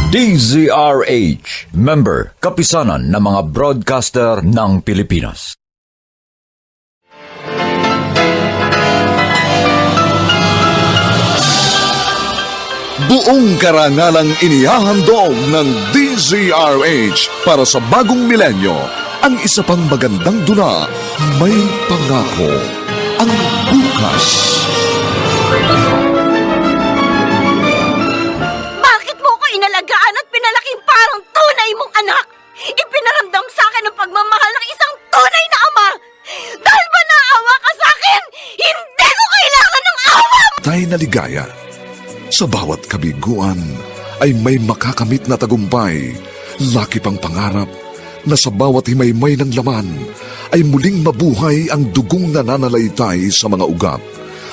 DZRH, member, kapisanan ng mga broadcaster ng Pilipinas. Buong karangalang inihahandog ng DZRH para sa bagong milenyo, ang isa pang magandang dula, May Pangako, ang bukas. Bakit mo ko inalagaan at pinalaking parang tunay mong anak? Ipinaramdam sa akin ang pagmamahal ng isang tunay na ama. Dahil ba naawa ka sa akin? Hindi ko kailangan ng awa mo! Tay na ligaya, sa bawat kabiguan ay may makakamit na tagumpay. Laki pang pangarap na sa bawat himaymay ng laman ay muling mabuhay ang dugong nananalaytay sa mga ugat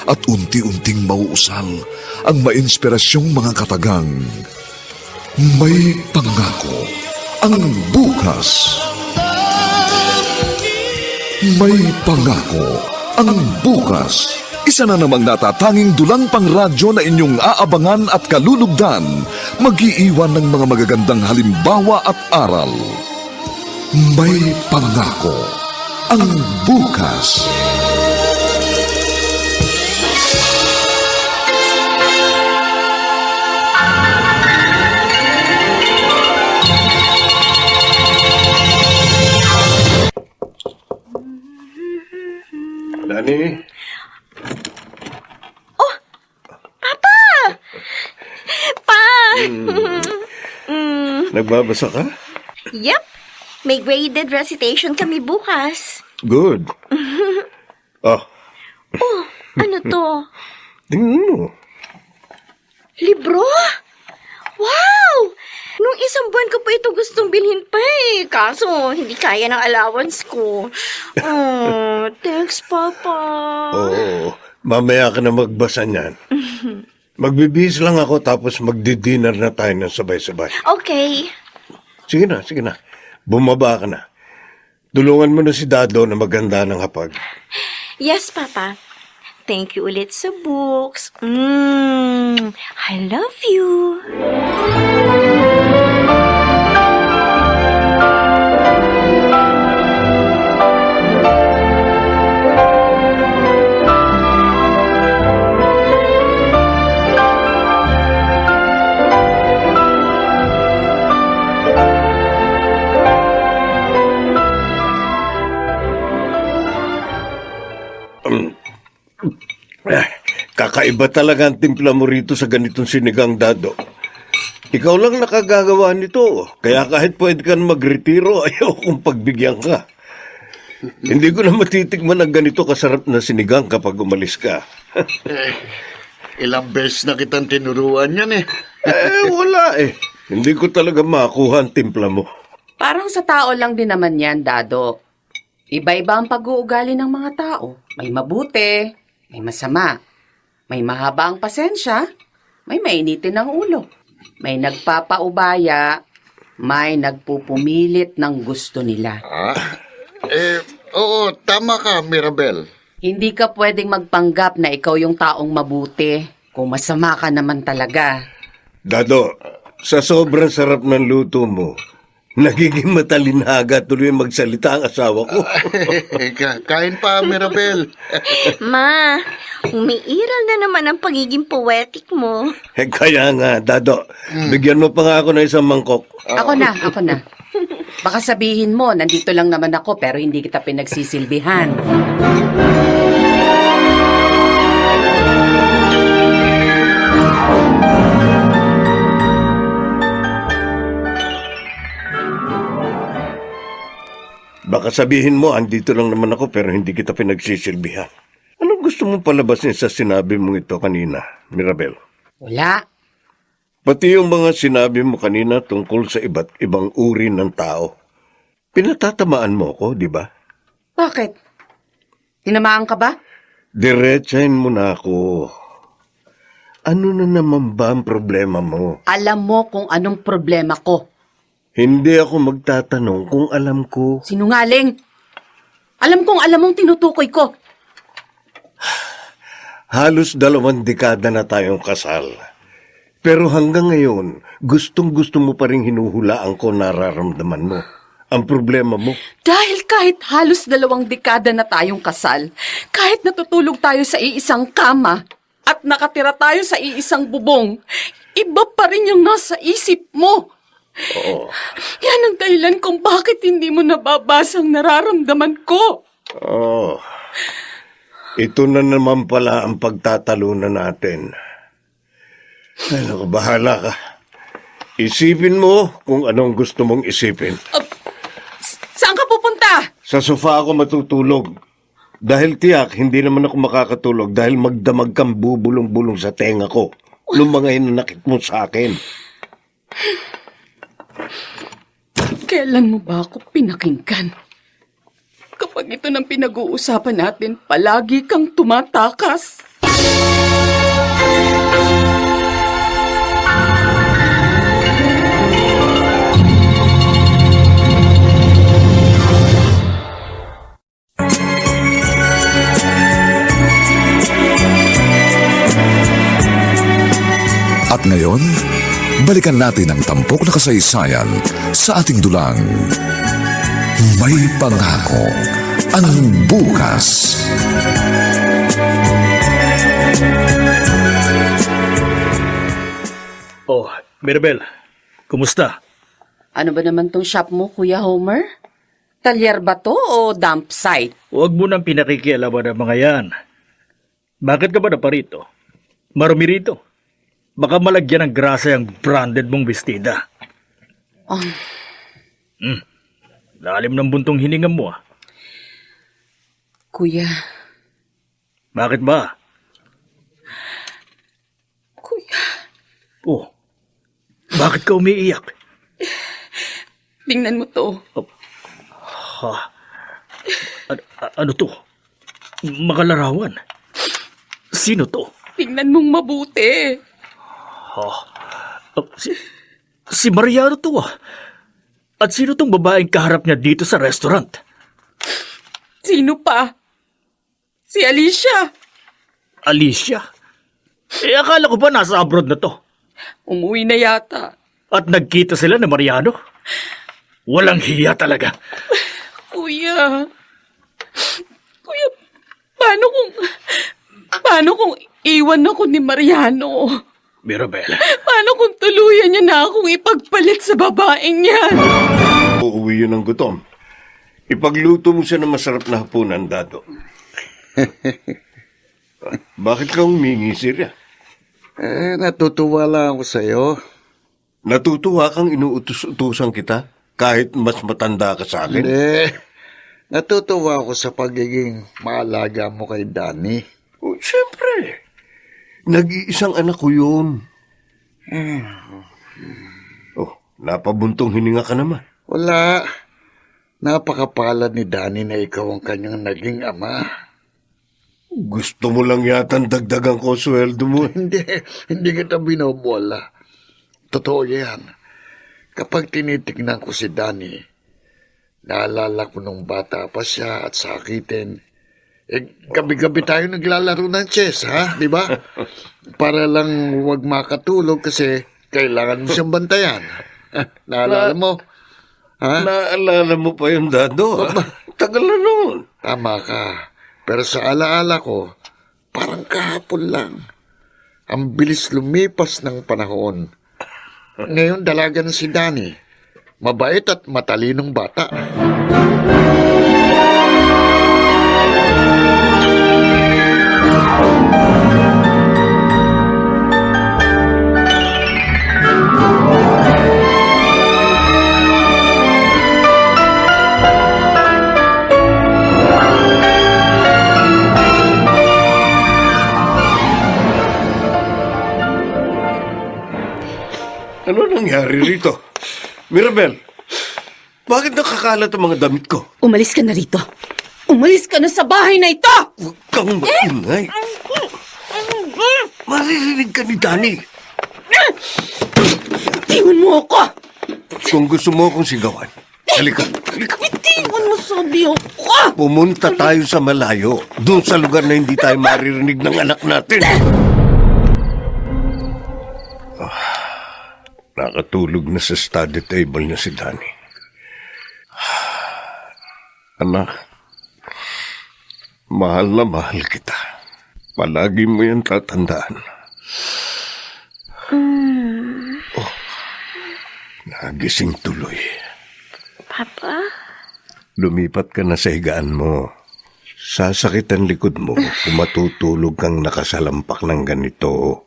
at unti-unting mauusal ang mainspirasyong mga katagang. May Pangako, ang bukas. May Pangako, ang bukas. Isa na namang natatanging dulang pangradyo na inyong aabangan at kalulugdan, mag-iiwan ng mga magagandang halimbawa at aral. May Pangako, ang bukas. Dani? Pa! Nagbabasa ka? Yep. May graded recitation kami bukas. Good. Oh, Oh, ano to? tingnan mo. Libro? Wow! Nung isang buwan ko pa ito gustong bilhin pa eh. Kaso, hindi kaya ng allowance ko. Oh, thanks, Papa. Oo, mamaya ka na magbasa niyan. Magbibihis lang ako tapos magdi-dinner na tayo ng sabay-sabay. Okay. Sige na. Bumaba ka na. Tulungan mo na si Dado na maganda ng hapag. Yes, Papa. Thank you ulit sa books. I love you. Kakaiba talaga ang timpla mo rito sa ganitong sinigang, Dado. Ikaw lang nakagagawa nito. Kaya kahit pwede ka na magretiro, ayaw kong pagbigyan ka. Hindi ko na matitikman ang ganito kasarap na sinigang kapag umalis ka. Ilang beses na kitang tinuruan yan eh. Wala eh. Hindi ko talaga makuha ang timpla mo. Parang sa tao lang din naman yan, Dado. Iba-iba ang pag-uugali ng mga tao. May mabuti, may masama. May mahaba ang pasensya, may mainitin ang ulo. May nagpapaubaya, may nagpupumilit ng gusto nila. Oo, tama ka, Mirabel. Hindi ka pwedeng magpanggap na ikaw yung taong mabuti kung masama ka naman talaga. Dado, sa sobrang sarap ng luto mo, nagiging matalinhaga tuloy magsalita ang asawa ko. Kain pa, Mirabel. Ma, umiiral na naman ang pagiging poetic mo. Kaya nga, Dado, bigyan mo pa nga ako ng isang mangkok. Ako na. Baka sabihin mo, nandito lang naman ako pero hindi kita pinagsisilbihan. Baka sabihin mo, andito lang naman ako pero hindi kita pinagsisilbihan. Anong gusto mong palabasin sa sinabi mong ito kanina, Mirabel? Wala. Pati yung mga sinabi mo kanina tungkol sa iba't ibang uri ng tao. Pinatatamaan mo ko, di ba? Bakit? Tinamaan ka ba? Diretsahin mo na ako. Ano na naman ba ang problema mo? Alam mo kung anong problema ko. Hindi ako magtatanong kung alam ko. Sinungaling. Alam kong alam mong tinutukoy ko. Halos 2 dekada na tayong kasal. Pero hanggang ngayon, gustong-gusto mo pa rin hinuhulaan ko nararamdaman mo. Ang problema mo, Dahil kahit halos 2 dekada na tayong kasal, kahit natutulog tayo sa iisang kama, at nakatira tayo sa iisang bubong, iba pa rin yung nasa isip mo. oo. Yan ang dahilan kung bakit hindi mo nababasang nararamdaman ko. Oh, ito na naman pala ang pagtatalunan natin. Ay, naku, bahala ka. Isipin mo kung anong gusto mong isipin. Saan ka pupunta? Sa sofa ako matutulog. Dahil tiyak, hindi naman ako makakatulog dahil magdamag kang bubulong-bulong sa tenga ko. Nung mga hinanakit mo sa akin. Kailan mo ba ako pinakinggan? Kapag ito ng pinag-uusapan natin, palagi kang tumatakas. At ngayon, balikan natin ang tampok na kasaysayan sa ating dulang. May pangako ang bukas. Oh, Mirabel, kumusta? Ano ba naman tong shop mo, Kuya Homer? Talyer ba to o dump site? Huwag mo nang pinakikialaman ang mga yan. Bakit ka ba naparito? Marumi rito. Baka malagyan ng grasa yung branded mong bestida. Lalim ng buntong hininga mo ah. Kuya, Bakit ba? Kuya, Oh, bakit ka umiiyak? tingnan mo to. Ano to? Makalarawan. Sino to? Tingnan mong mabuti. Si Mariano to ah. At sino tong babaeng kaharap niya dito sa restaurant? Sino pa? Si Alicia. Alicia? Akala ko ba nasa abroad na to? Umuwi na yata. At nagkita sila ni Mariano? Walang hiya talaga. Kuya, paano kung iwan ako ni Mariano? Mirabel, Paano kung tuluyan niya na akong ipagpalit sa babaeng yan? Uuwi yun ng gutom. Ipagluto mo siya ng masarap na hapunan, Dado. Bakit ka humingi, Sirya? Natutuwa lang ako sa'yo. Natutuwa kang inuutos-utusan kita kahit mas matanda ka sa akin? Hindi. Natutuwa ako sa pagiging maalaga mo kay Danny. Oh, siyempre. Nag-iisang anak ko yun. Oh, napabuntong hininga ka naman. Wala. Napakapalad ni Danny na ikaw ang kanyang naging ama. Gusto mo lang yata dagdagan ko sweldo mo. Hindi kita binobola. Totoo yan. Kapag tinitignan ko si Danny, naalala ko nung bata pa siya at sakitin. Gabi-gabi tayo naglalaro ng chess, ha? Di ba? Para lang huwag makatulog kasi kailangan mo siyang bantayan. Naalala mo? Ha? Naalala mo pa yung Dado. Tagal na noon. Tama ka. Pero sa alaala ko, parang kahapon lang. Ang bilis lumipas ng panahon. Ngayon dalaga na si Danny. Mabait at matalinong bata. Ano nangyari rito? Mirabel, bakit nakakalat ang mga damit ko? Umalis ka na rito. Umalis ka na sa bahay na ito! Huwag kang maingay. Maririnig ka ni Danny. Tingnan mo ako! Kung gusto mo akong sigawan, halika. Di mo nasabi ako. Pumunta tayo sa malayo, doon sa lugar na hindi tayo maririnig ng anak natin. Nakatulog na sa study table niya si Danny. Anak, mahal na mahal kita. Palagi mo yan tatandaan. Oh, nagising tuloy. Papa? Lumipat ka na sa higaan mo. Sasakit ang likod mo kung matutulog kang nakasalampak ng ganito.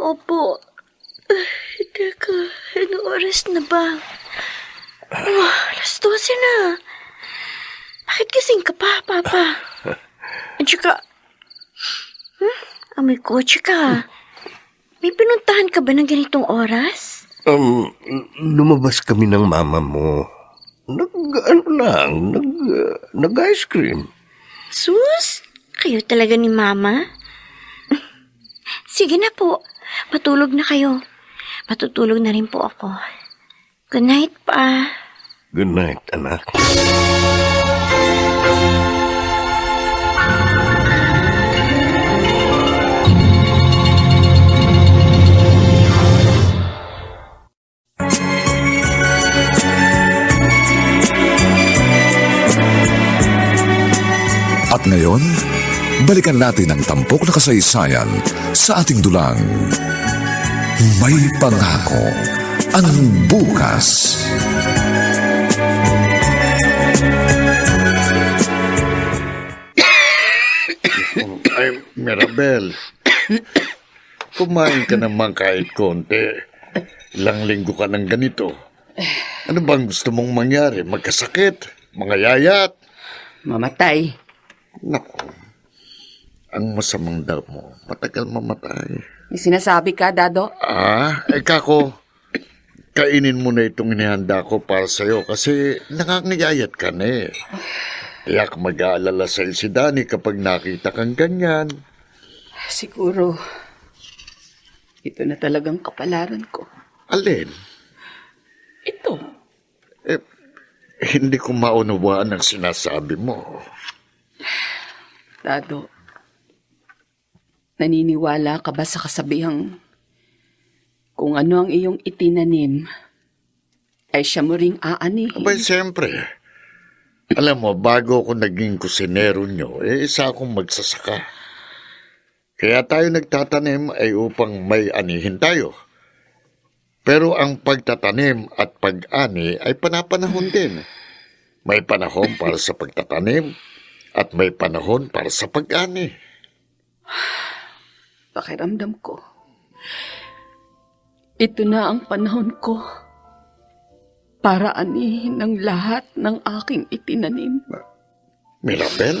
Opo. Teka, anong oras na ba? Alas 12 na. Bakit gising ka pa, Papa? At saka, may kotse ka. May pinuntahan ka ba ng ganitong oras? Lumabas kami ng mama mo. Nag-ice cream. Sus, kayo talaga ni Mama? Sige na po, patulog na kayo. Matutulog na rin po ako. Good night, Pa. Good night, anak. At ngayon, balikan natin ang tampok na kasaysayan sa ating dulang. May pangako ang bukas. Ay, Mirabel, kumain ka naman kahit konti. Ilang linggo ka ng ganito. Ano bang gusto mong mangyari? Magkasakit? Mangayayat? Mamatay. Naku, ang masamang daw mo, matagal mamatay. May sinasabi ka, Dado? Kako, kainin mo na itong inihanda ko para sa'yo kasi nakangayayat ka na eh. Kaya ka mag-aalala sa'yo si Danny kapag nakita kang ganyan. Siguro, ito na talagang kapalaran ko. Alin? Ito. Hindi ko maunawaan ang sinasabi mo. Dado, naniniwala ka ba sa kasabihang kung ano ang iyong itinanim, ay siya mo ring aanihin? Abay, siyempre. Alam mo, bago ako naging kusinero nyo, isa akong magsasaka. Kaya tayo nagtatanim ay upang may anihin tayo. Pero ang pagtatanim at pag-ani ay panapanahon din. May panahon para sa pagtatanim at may panahon para sa pag-ani. Pakiramdam ko, ito na ang panahon ko para anihin ang lahat ng aking itinanim. Mirabel?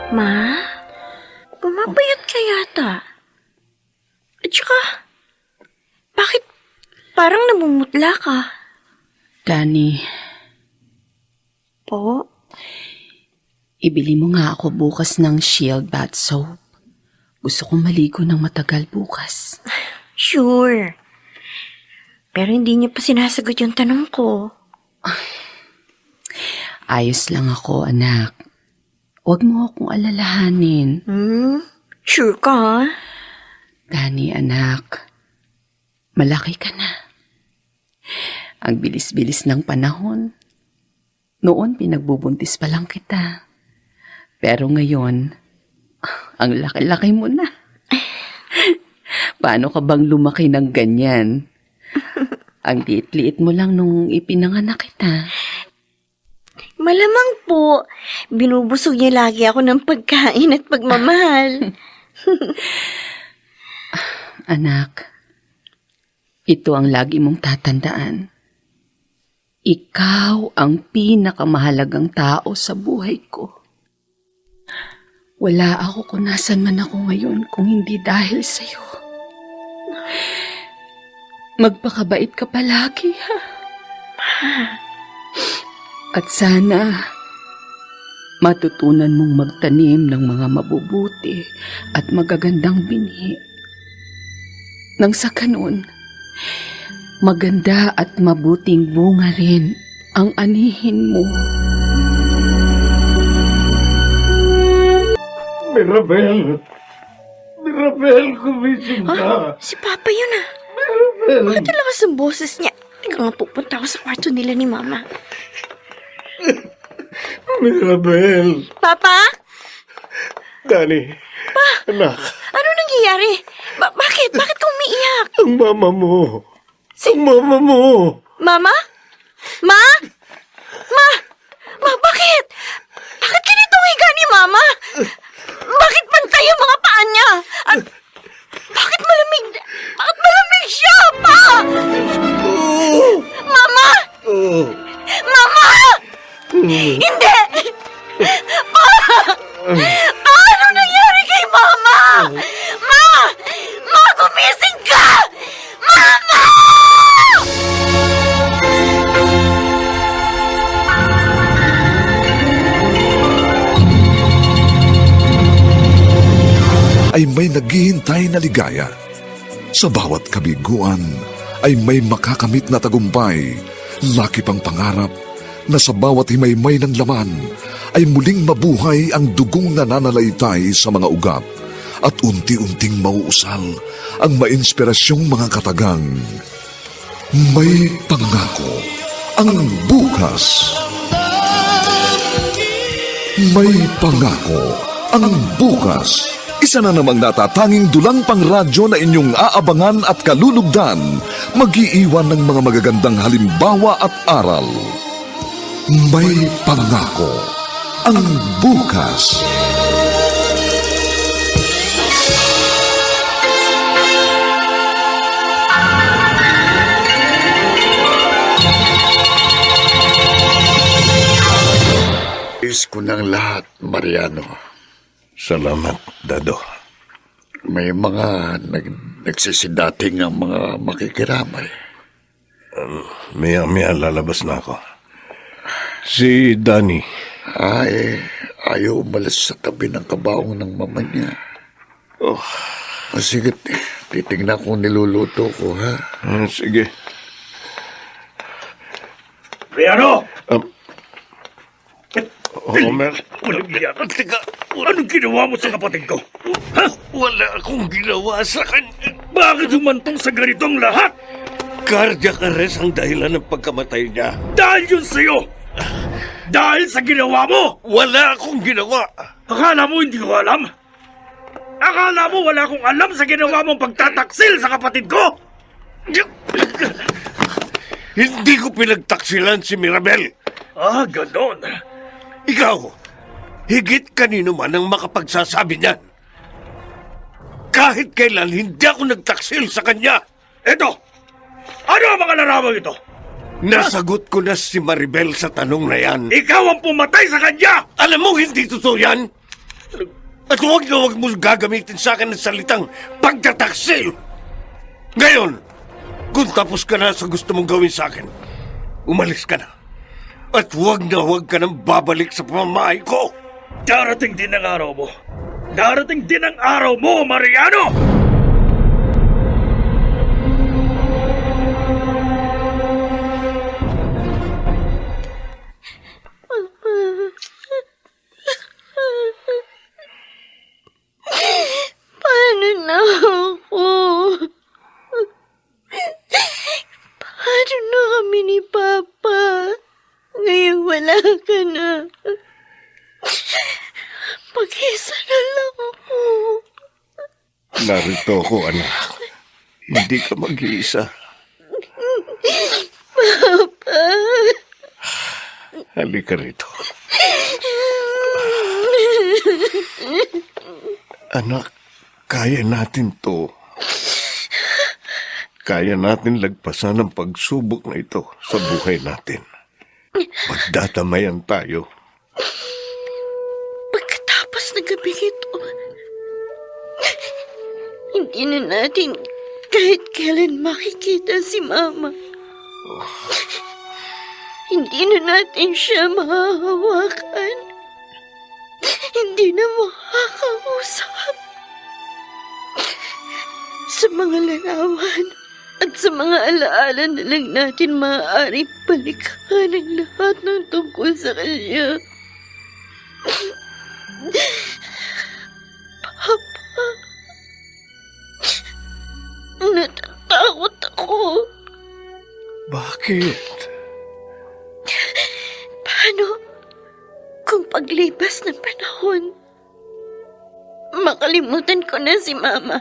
Ma? Pumapayat ka yata. At saka, bakit parang namumutla ka? Danny, Po? ibili mo nga ako bukas ng Shield bath soap. Gusto kong maligo ng matagal bukas. Sure. Pero hindi niya pa sinasagot yung tanong ko. Ayos lang ako, anak. Huwag mo akong alalahanin. Sure ka, ha? Danny, anak, malaki ka na. Ang bilis-bilis ng panahon. Noon, pinagbubuntis pa lang kita. Pero ngayon, ang laki-laki mo na. Paano ka bang lumaki ng ganyan? Ang liit-liit mo lang nung ipinanganak kita. Malamang po, binubusog niya lagi ako ng pagkain at pagmamahal. Anak, ito ang lagi mong tatandaan. Ikaw ang pinakamahalagang tao sa buhay ko. Wala ako kung nasan man ako ngayon kung hindi dahil sa'yo. Magpakabait ka palagi, ha? At sana matutunan mong magtanim ng mga mabubuti at magagandang binhi. Nang sa kanun, maganda at mabuting bunga rin ang anihin mo. Mirabel! Mirabel, kumising ka! Si Papa yun ah. Bakit ang lakas ng boses niya? Teka nga, pupunta ako sa kwarto nila ni Mama. Mirabel! Papa? Dani, anak, Ano nangyayari? Bakit? Bakit ka umiiyak? ang mama mo! Ang mama mo! Mama? Ma? Ma, bakit? Bakit ganito ang higa ni Mama? Bakit pantay ang mga paa niya? At bakit malamig siya, Pa? Mama! Oh, Mama! Hindi! Pa! Ano nangyari kay Mama? Ma, gumising ka! Mama! Ay may naghihintay na ligaya. Sa bawat kabiguan ay may makakamit na tagumpay, laki pang pangarap na sa bawat himaymay ng laman ay muling mabuhay ang dugong nananalaytay sa mga ugat at unti-unting mauusal ang mainspirasyong mga katagang. May pangako ang bukas. May pangako ang bukas. Isa na namang natatanging dulang pangradyo na inyong aabangan at kalulugdan, mag-iiwan ng mga magagandang halimbawa at aral. May pangako ang bukas. Is ko ng lahat, Mariano. salamat, Dado. May mga nagsisidating ang mga makikiramay. Maya lalabas na ako. Si Dani, Ayaw umalis sa tabi ng kabaong ng mama niya. oh, Sige, titignan kung niluluto ko, ha? sige. Mariano! Homer, Walang iyak. Teka, anong ginawa mo sa kapatid ko? Ha? wala akong ginawa sa kanya. Bakit humantong sa ganitong lahat? Cardiac arrest ang dahilan ng pagkamatay niya. Dahil yun sa'yo! Dahil sa ginawa mo! Wala akong ginawa. Akala mo hindi ko alam? Akala mo wala akong alam sa ginawa mong pagtataksil sa kapatid ko? Hindi ko pinagtaksilan si Mirabel. Ah, ganon. Ikaw, higit kanino man ang makapagsasabi niyan. Kahit kailan hindi ako nagtaksil sa kanya. Eto! Ano ang mga larawang ito? Nasagot ko na si Maribel sa tanong na yan. Ikaw ang pumatay sa kanya! Alam mo, hindi totoo yan. At huwag na huwag mo gagamitin sa akin ng salitang pagtataksil. Ngayon, kung tapos ka na sa gusto mong gawin sa akin, umalis ka na. At huwag na huwag ka nang babalik sa pamamahay ko. Darating din ang araw mo. Darating din ang araw mo, Mariano! Paano na ako? Paano na kami ni Papa? Ngayon wala ka na. Mag-isa na lang ako. Narito ako, anak. Hindi ka mag-iisa. Papa. Halika rito. Anak, kaya natin to. Kaya natin lagpasan ang pagsubok na ito sa buhay natin. Magdadamayan tayo. Pagkatapos ng gabing ito, hindi na natin kahit kailan makikita si Mama. Hindi na natin siya mahahawakan. Hindi na makakausap. Sa mga larawan at sa mga alaala na lang natin maaari balikan ang lahat ng tungkol sa kanya. Papa, natatakot ako. Bakit? Paano kung paglipas ng panahon, makalimutan ko na si Mama?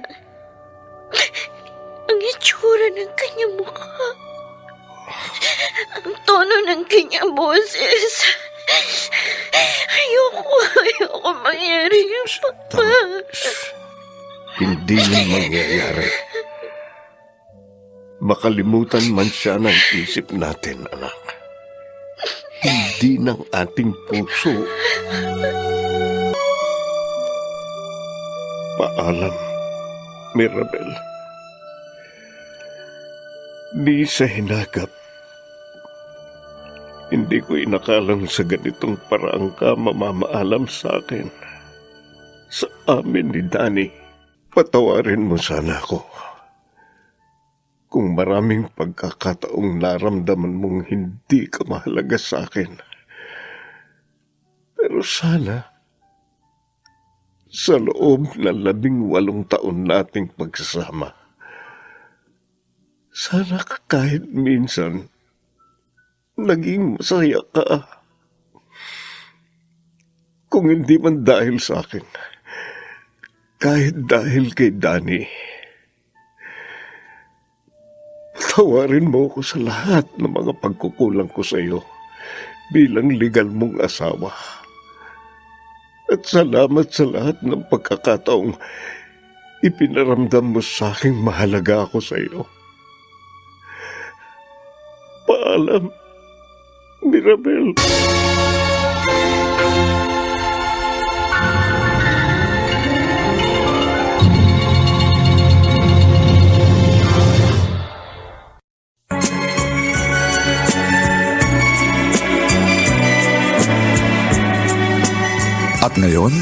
Ang itsura ng kanyang mukha, ang tono ng kanyang boses. Ayoko mangyari yung Papa. Hindi yun mangyayari. Makalimutan man siya ng isip natin, anak. Hindi ng ating puso. Paalam, Mirabel. Di sa hinagap. Hindi ko inakalang sa ganitong paraang ka mamamaalam sa akin. Sa amin ni Danny. Patawarin mo sana ako. Kung maraming pagkakataong naramdaman mong hindi ka mahalaga sa akin. Pero sana, sa loob ng 18 taon nating pagsasama, sana kahit minsan, naging masaya ka. Kung hindi man dahil sa akin, kahit dahil kay Danny. Tawarin mo ako sa lahat ng mga pagkukulang ko sa iyo bilang legal mong asawa. At salamat sa lahat ng pagkakataong ipinaramdam mo sa aking mahalaga ako sa iyo. Paalam, Mirabel. At ngayon,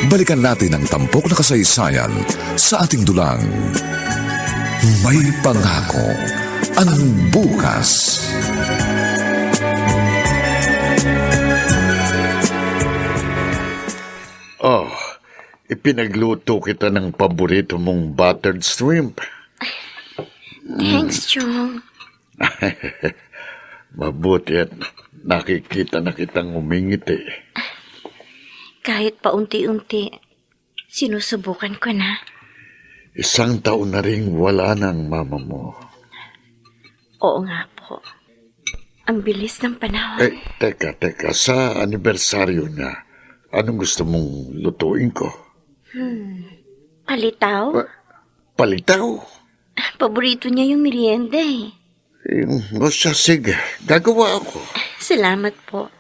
balikan natin ang tampok na kasaysayan sa ating dulang. May pangako ang bukas. Oh, ipinagluto kita ng paborito mong buttered shrimp. Thanks, Chong. Mabuti at nakikita na kitang umingiti. Kahit paunti-unti, sinusubukan ko na. 1 taon na rin wala ng mama mo. Oo nga po. Ang bilis ng panahon. Teka, sa anibersaryo niya, anong gusto mong lutuin ko? Palitaw? Palitaw? Paborito niya yung merienda eh. O siya, sige, gagawa ako. Salamat po.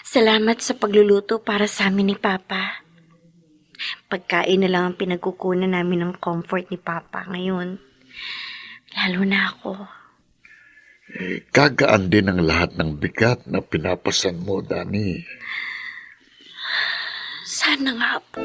Salamat sa pagluluto para sa amin ni Papa. Pagkain na lang ang pinagkukunan namin ng comfort ni Papa ngayon. Lalo na ako. Kagaan din ang lahat ng bigat na pinapasan mo, Danny. Sana nga po.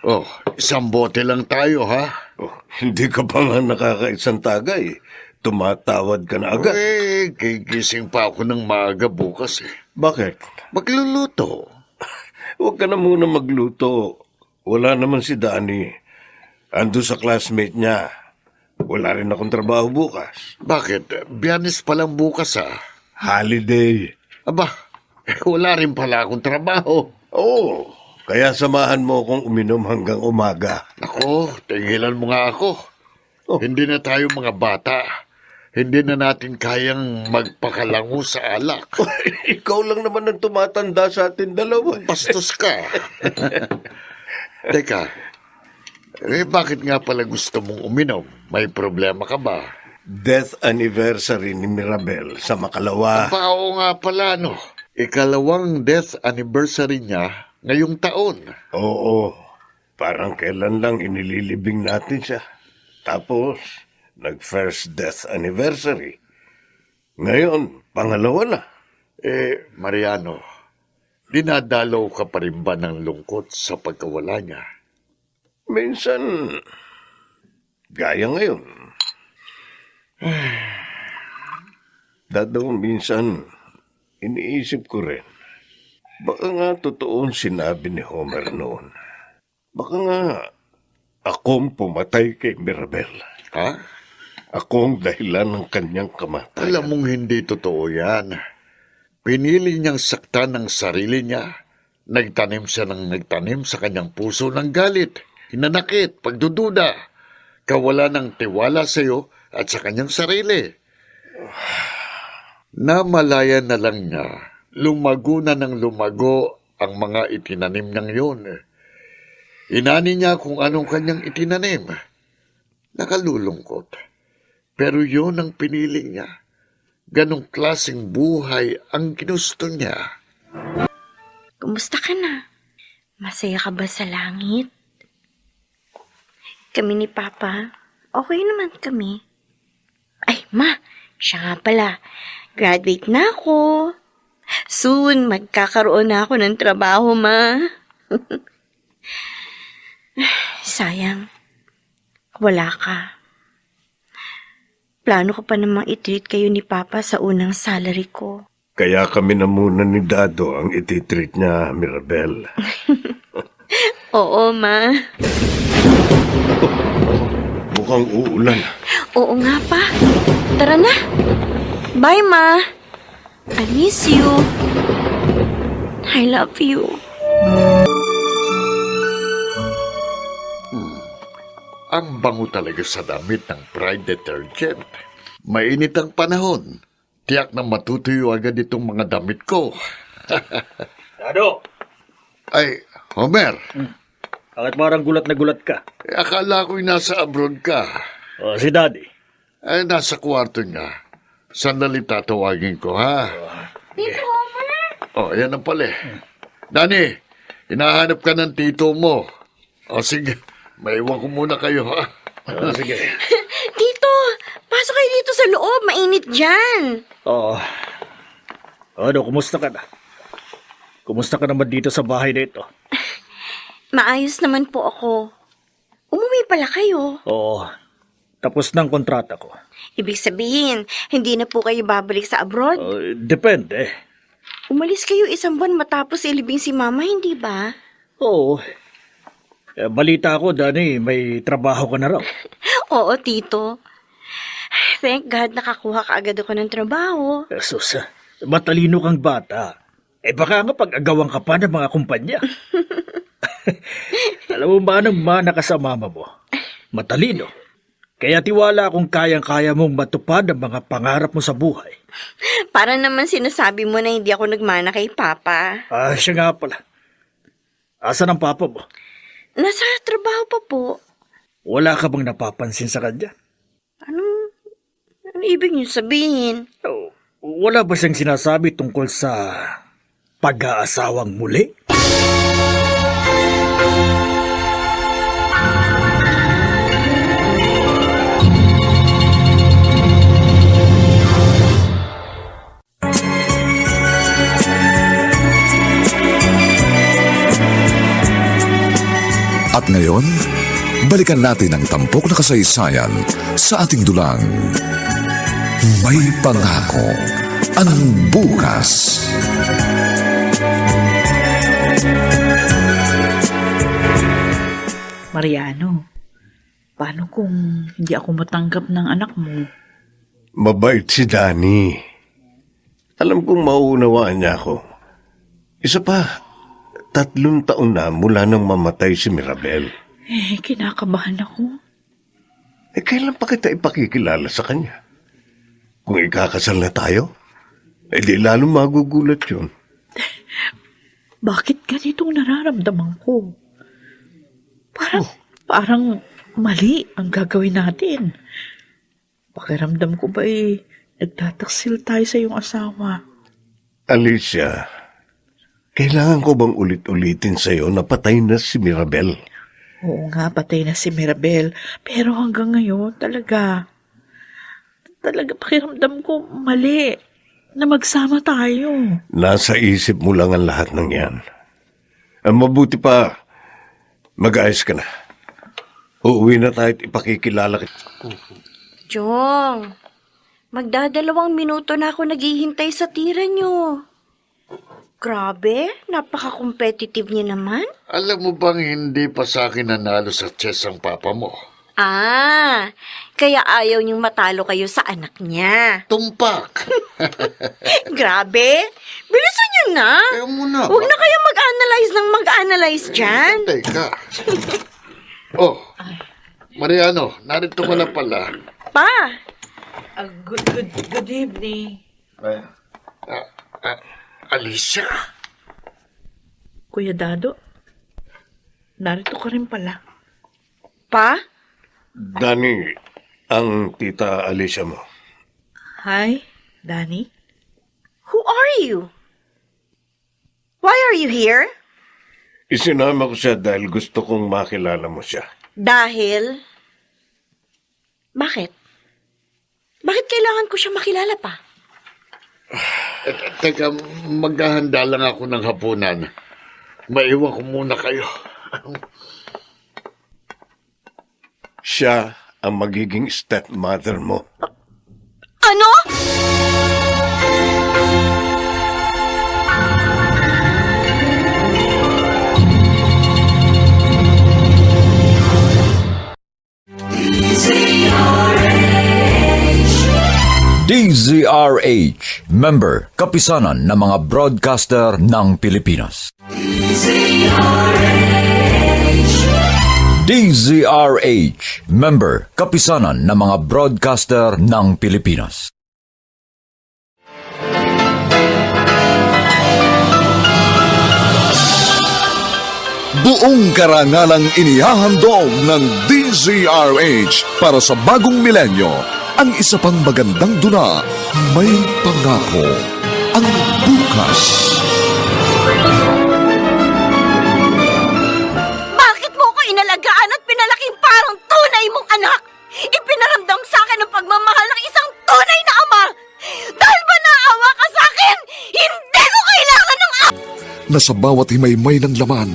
Oh, 1 bote lang tayo, ha? Oh, hindi ka pa nga nakakaisang tagay. Tumatawad ka na agad. Gigising pa ako ng maaga bukas eh. Bakit? Magluluto. Huwag ka na muna magluto. Wala naman si Danny. Ando sa classmate niya. Wala rin akong trabaho bukas. Bakit? Biyernes pa lang bukas, ha? Holiday. Aba, Wala rin pala akong trabaho. Oo, kaya samahan mo akong uminom hanggang umaga. Ako, tingilan mo nga ako. Hindi na tayo mga bata. Hindi na natin kayang magpakalango sa alak. Ikaw lang naman ang tumatanda sa atin dalawa. Bastos ka. Teka, bakit nga pala gusto mong uminom? May problema ka ba? Death anniversary ni Mirabel sa Makalawa. Oo nga pala, no. Ikalawang death anniversary niya ngayong taon. Oo, parang kailan lang inililibing natin siya. Tapos, nag-first death anniversary. Ngayon, pangalawa na. Mariano, dinadalaw ka pa rin ba ng lungkot sa pagkawala niya? Minsan, gaya ngayon. Dadaw minsan, iniisip ko rin. Baka nga totoo ang sinabi ni Homer noon. Baka nga akong pumatay kay Mirabel. Ha? Akong dahilan ng kanyang kamatayan. Alam mong hindi totoo yan. Pinili niyang saktan ng sarili niya. Nagtanim siya ng nagtanim sa kanyang puso ng galit, hinanakit, pagdududa, kawala ng tiwala sa iyo at sa kanyang sarili. Namalayan na lang niya, lumago na ng lumago ang mga itinanim niyang yun. Inani niya kung anong kanyang itinanim. Nakalulungkot. Pero yun ang pinili niya. Ganong klaseng buhay ang ginusto niya. Kumusta ka na? Masaya ka ba sa langit? Kami ni Papa, okay naman kami. Ay, Ma, siya nga pala. Graduate na ako. Soon, magkakaroon na ako ng trabaho, Ma. Sayang. Wala ka. Plano ko pa namang i-treat kayo ni Papa sa unang salary ko. Kaya kami na muna ni Dado ang ititreat niya, Mirabel. Oo, Ma. Mukhang uulan. Oo nga pa. Tara na. Bye, Ma. I miss you. I love you. Ang bango talaga sa damit ng Pride detergent. Mainit ang panahon. Tiyak na matutuyo agad itong mga damit ko. Dado, Ay, Homer, bakit parang gulat na gulat ka? akala ko'y nasa abroad ka. O, si Daddy. Ay, nasa kwarto niya. Sandali tatawagin ko, ha? Tito Homer? Oh, yan ang pala. Dani, hinahanap ka ng tito mo. O, sige. Maiwan ko muna kayo, ha? O, sige. Tito, pasok kayo dito sa loob. Mainit dyan. Oo. Ano, kumusta ka na? Kumusta ka naman dito sa bahay na ito? Maayos naman po ako. Umuwi pala kayo. Oo. Tapos na ang kontrata ko. Ibig sabihin, hindi na po kayo babalik sa abroad? Depende. Umalis kayo 1 buwan matapos ilibing si Mama, hindi ba? Oo. Balita ko, Dani, may trabaho ka na raw. Oo, Tito. Thank God nakakuha ka agad ako ng trabaho. Sus, matalino kang bata. Baka nga pag-agawan ka pa ng mga kumpanya. Alam mo ba nang mana ka sa mama mo? Matalino. Kaya tiwala akong kayang-kaya mong matupad ang mga pangarap mo sa buhay. Para naman sinasabi mo na hindi ako nagmana kay Papa. Siya nga pala. Asan ang papa mo? Nasa trabaho pa po. Wala ka bang napapansin sa kanya? Anong ibig niyo sabihin? Wala ba siyang sinasabi tungkol sa pag-aasawang muli? At ngayon, balikan natin ang tampok na kasaysayan sa ating dulang. May pangako ang bukas. Mariano, paano kung hindi ako matanggap ng anak mo? Mabait si Danny. Alam kong mauunawaan niya ako. Isa pa, 3 taon na mula nang mamatay si Mirabel. Kinakabahan ako. Kailan pa kita ipakikilala sa kanya? Kung ikakasal na tayo, di lalo magugulat yun. Bakit ganitong nararamdaman ko? Parang mali ang gagawin natin. Pakiramdam ko ba nagtataksil tayo sa iyong asawa? Alicia, kailangan ko bang ulit-ulitin sa'yo na patay na si Mirabel? Oo nga, patay na si Mirabel. Pero hanggang ngayon, talaga pakiramdam ko mali na magsama tayo. Nasa isip mo lang ang lahat ng yan. Ang mabuti pa, mag-ayos ka na. Uuwi na tayo at ipakikilala kita. Jong, magdadalawang minuto na ako naghihintay sa tira nyo. Grabe, napaka-competitive niya naman. Alam mo bang hindi pa sa akin nanalo sa chess ang papa mo? Ah, kaya ayaw niyong matalo kayo sa anak niya. Tumpak! Grabe, bilisan niyo na. Ayaw mo na. Huwag na kayo mag-analyze ng mag-analyze dyan. Teka. Oh, Mariano, narito ka na pala. Pa, Good evening. Alicia? Kuya Dado, narito ka rin pala. Pa, Dani, ang tita Alicia mo. Hi, Danny. who are you? Why are you here? Isinama ko siya dahil gusto kong makilala mo siya. Dahil... Bakit? Bakit kailangan ko siya makilala pa? Teka, maghahanda lang ako ng hapunan. Maiwan ko muna kayo. Siya ang magiging stepmother mo. Ano? DZRH, member, kapisanan ng mga broadcaster ng Pilipinas. DZRH, member, kapisanan ng mga broadcaster ng Pilipinas. Buong karangalang inihahandog ng DZRH para sa bagong milenyo. Ang isa pang magandang duna, may pangako ang bukas. Bakit mo ko inalagaan at pinalaking parang tunay mong anak? Ipinaramdam sa akin ang pagmamahal ng isang tunay na ama. Dahil ba naawa ka sa akin? Hindi ko kailangan ng Na sa bawat himaymay ng laman,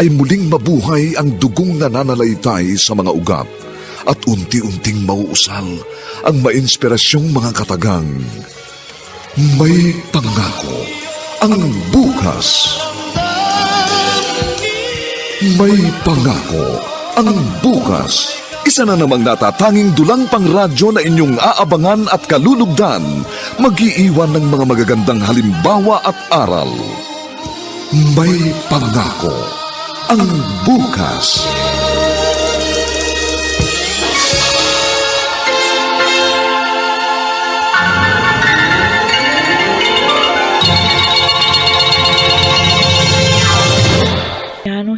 ay muling mabuhay ang dugong nananalaytay sa mga ugat at unti-unting mauusal ang mainspirasyong mga katagang. May pangako ang bukas. May pangako ang bukas. Isa na namang natatanging dulang pangradyo na inyong aabangan at kalulugdan, mag-iiwan ng mga magagandang halimbawa at aral. May pangako ang bukas.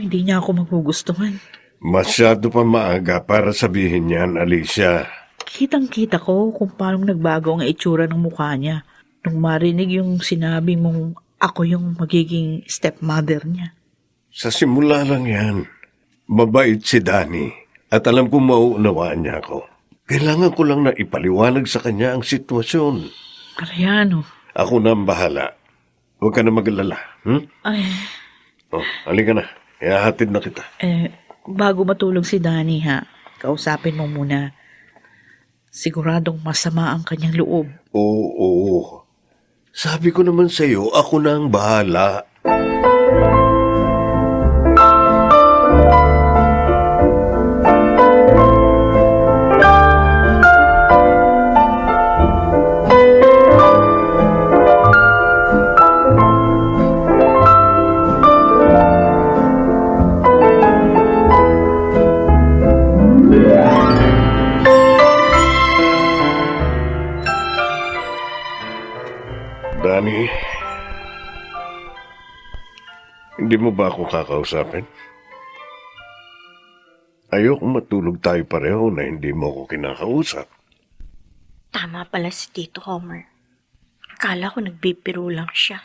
Hindi niya ako magugustuhan. Masyado pa maaga para sabihin yan, Alicia. Kitang-kita ko kung paano nagbago ang itsura ng mukha niya nung marinig yung sinabi mong ako yung magiging stepmother niya. Sa simula lang yan. Mabait si Danny at alam kong mauunawaan niya ako. Kailangan ko lang na ipaliwanag sa kanya ang sitwasyon. Ariano. Ako na ang bahala. Huwag ka na mag-alala. Ay, Halika na. Ihahatid na kita. bago matulog si Danny kausapin mo muna. Siguradong masama ang kanyang loob. Oo. Sabi ko naman sa'yo, ako na ang bahala. Hindi mo ba ako kakausapin? Ayoko matulog tayo pareho na hindi mo ako kinakausap. Tama pala si Tito Homer. Akala ko nagbibiro lang siya.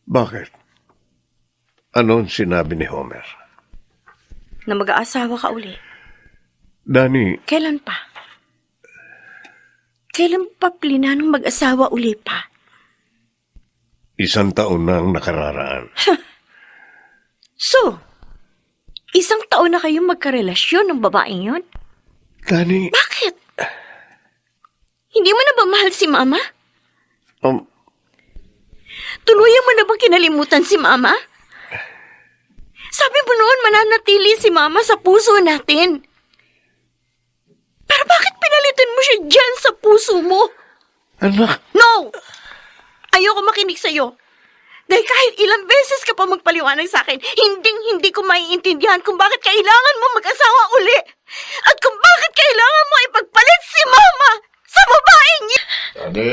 Bakit? Ano ang sinabi ni Homer? Na mag-aasawa ka uli. Danny, Kailan pa? Kailan pa plinanong mag-asawa uli pa? 1 taon na ang nakararaan. So, 1 taon na kayong magkarelasyon ng babaeng yon? Danny, Bakit? Hindi mo na ba mahal si Mama? Tuluyan mo na bang kinalimutan si Mama? Sabi mo noon mananatili si Mama sa puso natin. Pero bakit pinalitan mo siya dyan sa puso mo? anak, No! Ayoko makinig sa'yo. Dahil kahit ilang beses ka pa magpaliwanag sa akin, hindi ko maiintindihan kung bakit kailangan mo mag-asawa uli. At kung bakit kailangan mo ipagpalit si Mama sa babaeng niya. Dani,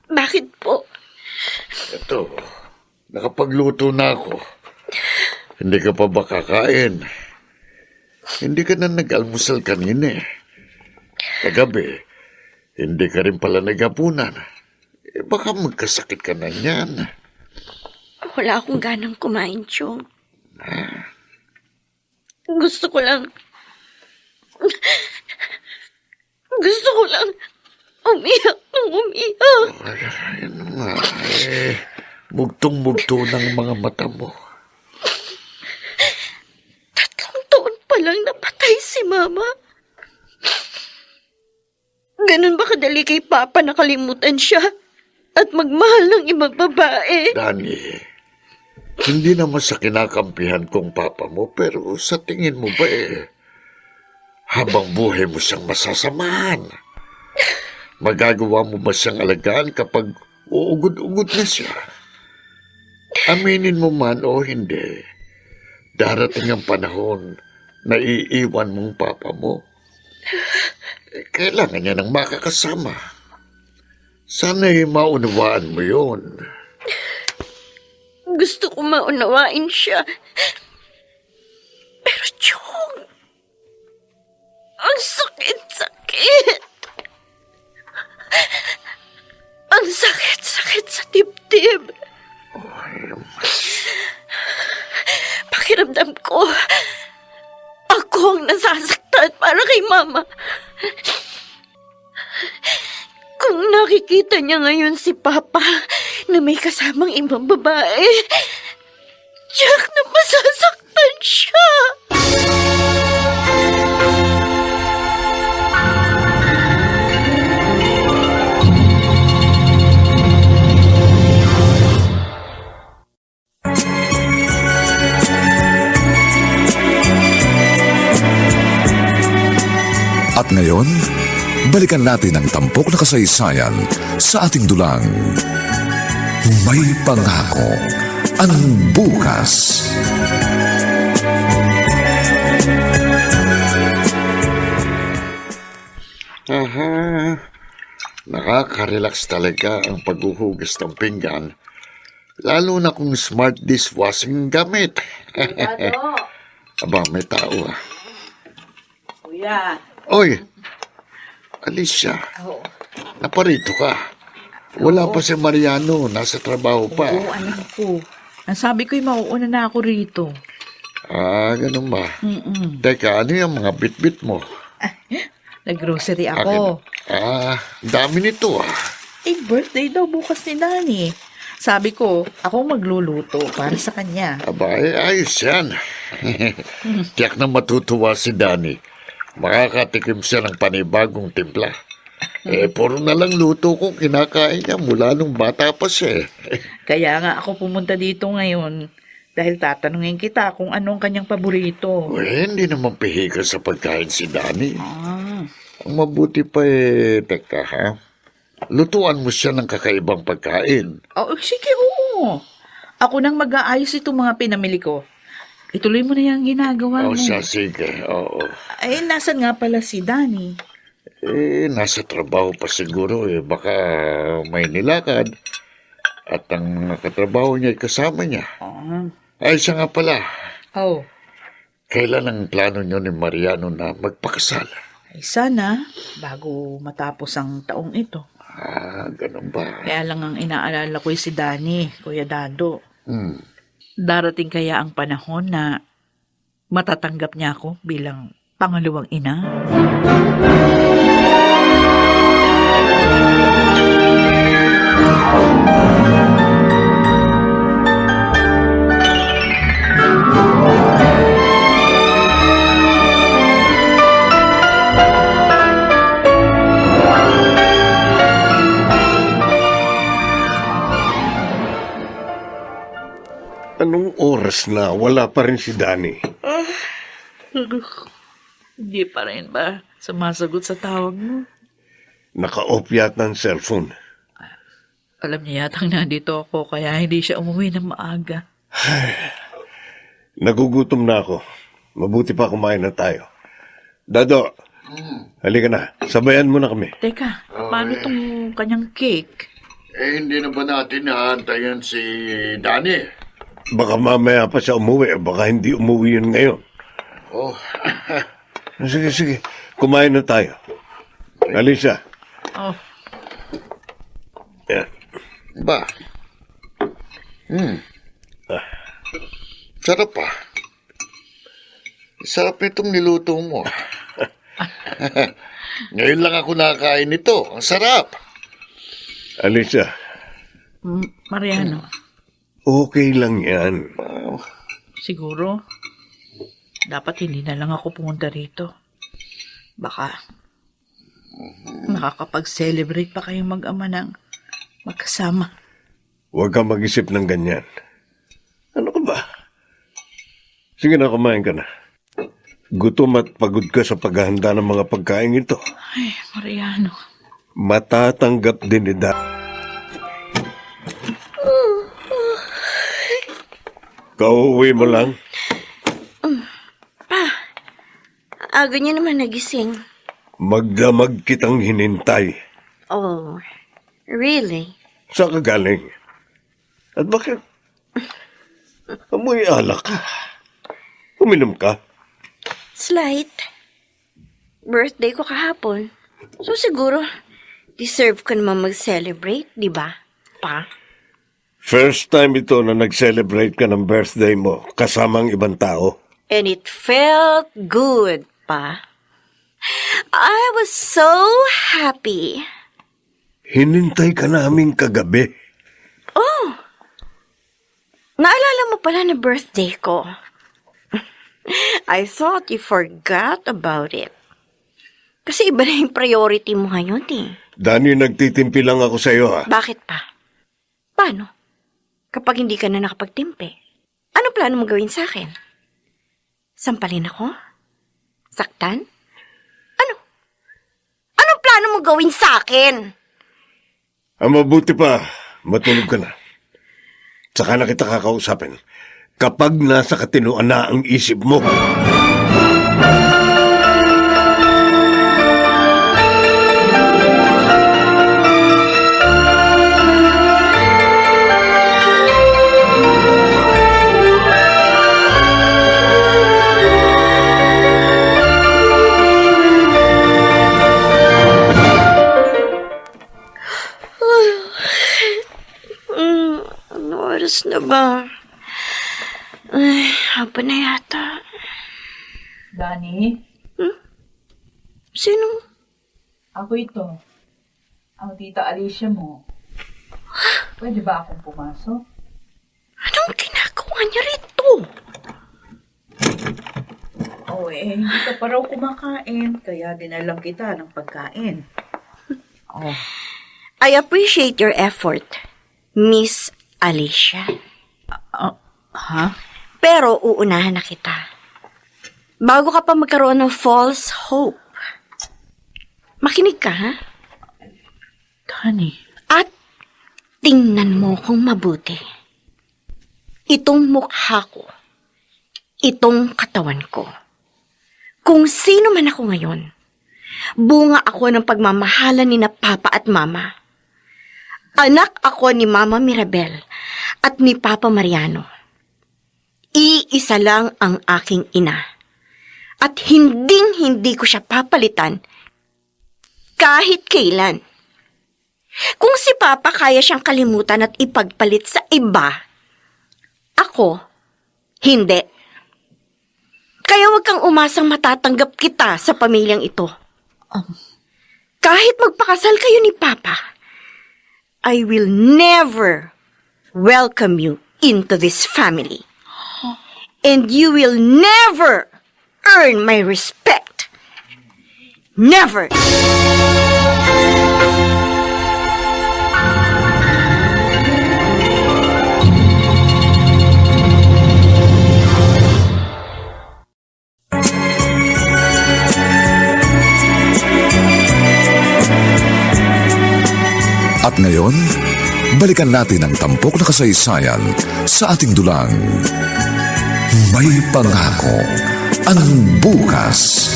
Bakit po? ito, nakapagluto na ako. Hindi ka pa ba kakain? Hindi ka na nag-almusal kanina eh. Kagabi, hindi ka rin pala naghapunan. Baka magkasakit ka na niyan. Wala akong ganang kumain, Chong. Gusto ko lang umiyak ng umiyak. Ayun nga, mugtong-mugto ng mga mata mo. 3 taon pa lang napatay si Mama. Ganun ba kadali kay Papa nakalimutan siya at magmahal ng ibang babae? Dani, hindi naman sa kinakampihan kong papa mo, pero sa tingin mo ba habang buhay mo siyang masasamahan? Magagawa mo ba siyang alagaan kapag uugod-ugod na siya? Aminin mo man o hindi, darating ang panahon na iiwan mong papa mo. Kailangan niya ng makakasama. Sana'y maunawaan mo yun. Gusto ko maunawain siya. Pero Chong, ang sakit-sakit. Ang sakit-sakit sa dibdib. Pakiramdam ko, ako ang nasasaktan para kay Mama. Kung nakikita niya ngayon si Papa na may kasamang ibang babae, tiyak na masasaktan siya. At ngayon, balikan natin ang tampok na kasaysayan sa ating dulang. May pangako ang bukas. Aha, nakaka-relax talaga ang paghuhugas ng pinggan. Lalo na kung smart dishwashing gamit. Aba, may tao ah. Kuya. Oy, Alicia, naparito ka. Wala pa si Mariano, nasa trabaho pa. Oo, alam ko. Ang sabi ko'y mauuna na ako rito. Ah, ganun ba? Teka, ano yung mga bit-bit mo? Nag-grocery ako. Dami nito ah. Birthday daw bukas ni Dani. Sabi ko, ako magluluto para sa kanya. Aba, ayos yan. Tiyak na matutuwa si Danny. Makakatikim siya ng panibagong timpla. Puro na lang luto ko kinakain niya mula nung bata pa siya. Kaya nga ako pumunta dito ngayon dahil tatanungin kita kung anong kanyang paborito. Hindi naman pihigan sa pagkain si Danny. Ah, Ang mabuti pa teka ha, lutuan mo siya ng kakaibang pagkain. oh, sige, oo. Ako nang mag-aayos itong mga pinamili ko. Ituloy mo na yung ginagawa mo. Siya, sige, oo. Ay, nasan nga pala si Danny? Nasa trabaho pa siguro baka may nilakad. At ang mga katrabaho niya ay kasama niya. Oh. Ay, siya nga pala. Oh. Kailan ang plano niyo ni Mariano na magpakasal? Ay sana, bago matapos ang taong ito. Ganun ba? Kaya lang ang inaalala ko si Danny, Kuya Dado. Hmm. Darating kaya ang panahon na matatanggap niya ako bilang pangalawang ina? Anong oras na? Wala pa rin si Danny. Hindi pa rin ba sumasagot sa tawag mo? Naka-off yata ang cellphone. Alam niya yatang nandito ako kaya hindi siya umuwi ng maaga. Nagugutom na ako. Mabuti pa kumain na tayo. Dado, halika na. Sabayan mo na kami. Teka, paano tong kanyang cake? Hindi na ba natin naantayan si Danny? Baka mamaya pa siya umuwi. Baka hindi umuwi yun ngayon. Oh, Sige, sige. Kumain na tayo. Alicia. Oh, Yan. ba? Sarap pa. Sarap nitong niluto mo. Ngayon lang ako nakakain nito. Ang sarap. Alicia, Mariano, okay lang yan. siguro dapat hindi na lang ako pumunta rito. Baka nakakapag-celebrate pa kayong mag-ama ng magkasama. Huwag kang mag-isip ng ganyan. Ano ka ba? Sige na, kumain ka na. Gutom at pagod ka sa paghahanda ng mga pagkain ito. Ay, Mariano. Matatanggap din ni Da. Kauwi mo lang? Aga niya naman nagising. Magdamag kitang hinintay. Oh, really? Saan ka galing? At bakit? Amoy alak ka. Uminom ka? Slight. Birthday ko kahapon. So siguro, deserve ko naman mag-celebrate, di ba, pa? First time ito na nag-celebrate ka ng birthday mo kasamang ibang tao. And it felt good, pa. I was so happy. Hinintay ka namin kagabi. Oh, naalala mo pala na birthday ko. I thought you forgot about it. Kasi iba na yung priority mo ngayon eh. Danny, nagtitimpi lang ako sa iyo ha. Bakit pa? Paano? Kapag hindi ka na nakapagtimpi, ano plano mo gawin sa akin? Sampalin ako? Saktan? Ano? Anong plano mo gawin sa akin? Ang mabuti pa, matulog ka na. Saka na kita kakausapin kapag nasa katinuan na ang isip mo. Ano oras na ba? Ay, haba na yata. Danny, Sino? ako ito. Ang tita Alicia mo. Pwede ba akong pumasok? Anong ginagawa niya rito? Oo hindi ka pa raw kumakain, kaya dinalang kita ng pagkain. Oh, I appreciate your effort, Miss Alicia. ha? Pero uunahan na kita. Bago ka pa magkaroon ng false hope. Makinig ka, ha? Danny, At tingnan mo kung mabuti. Itong mukha ko. Itong katawan ko. Kung sino man ako ngayon, bunga ako ng pagmamahalan ni na Papa at Mama. Anak ako ni Mama Mirabel at ni Papa Mariano. Iisa lang ang aking ina. At hinding-hindi ko siya papalitan kahit kailan. Kung si Papa kaya siyang kalimutan at ipagpalit sa iba, ako, hindi. Kaya wag kang umasang matatanggap kita sa pamilyang ito. Kahit magpakasal kayo ni Papa, I will never welcome you into this family. And you will never earn my respect. Never! At ngayon, balikan natin ang tampok na kasaysayan sa ating dulang. May pangako ang bukas.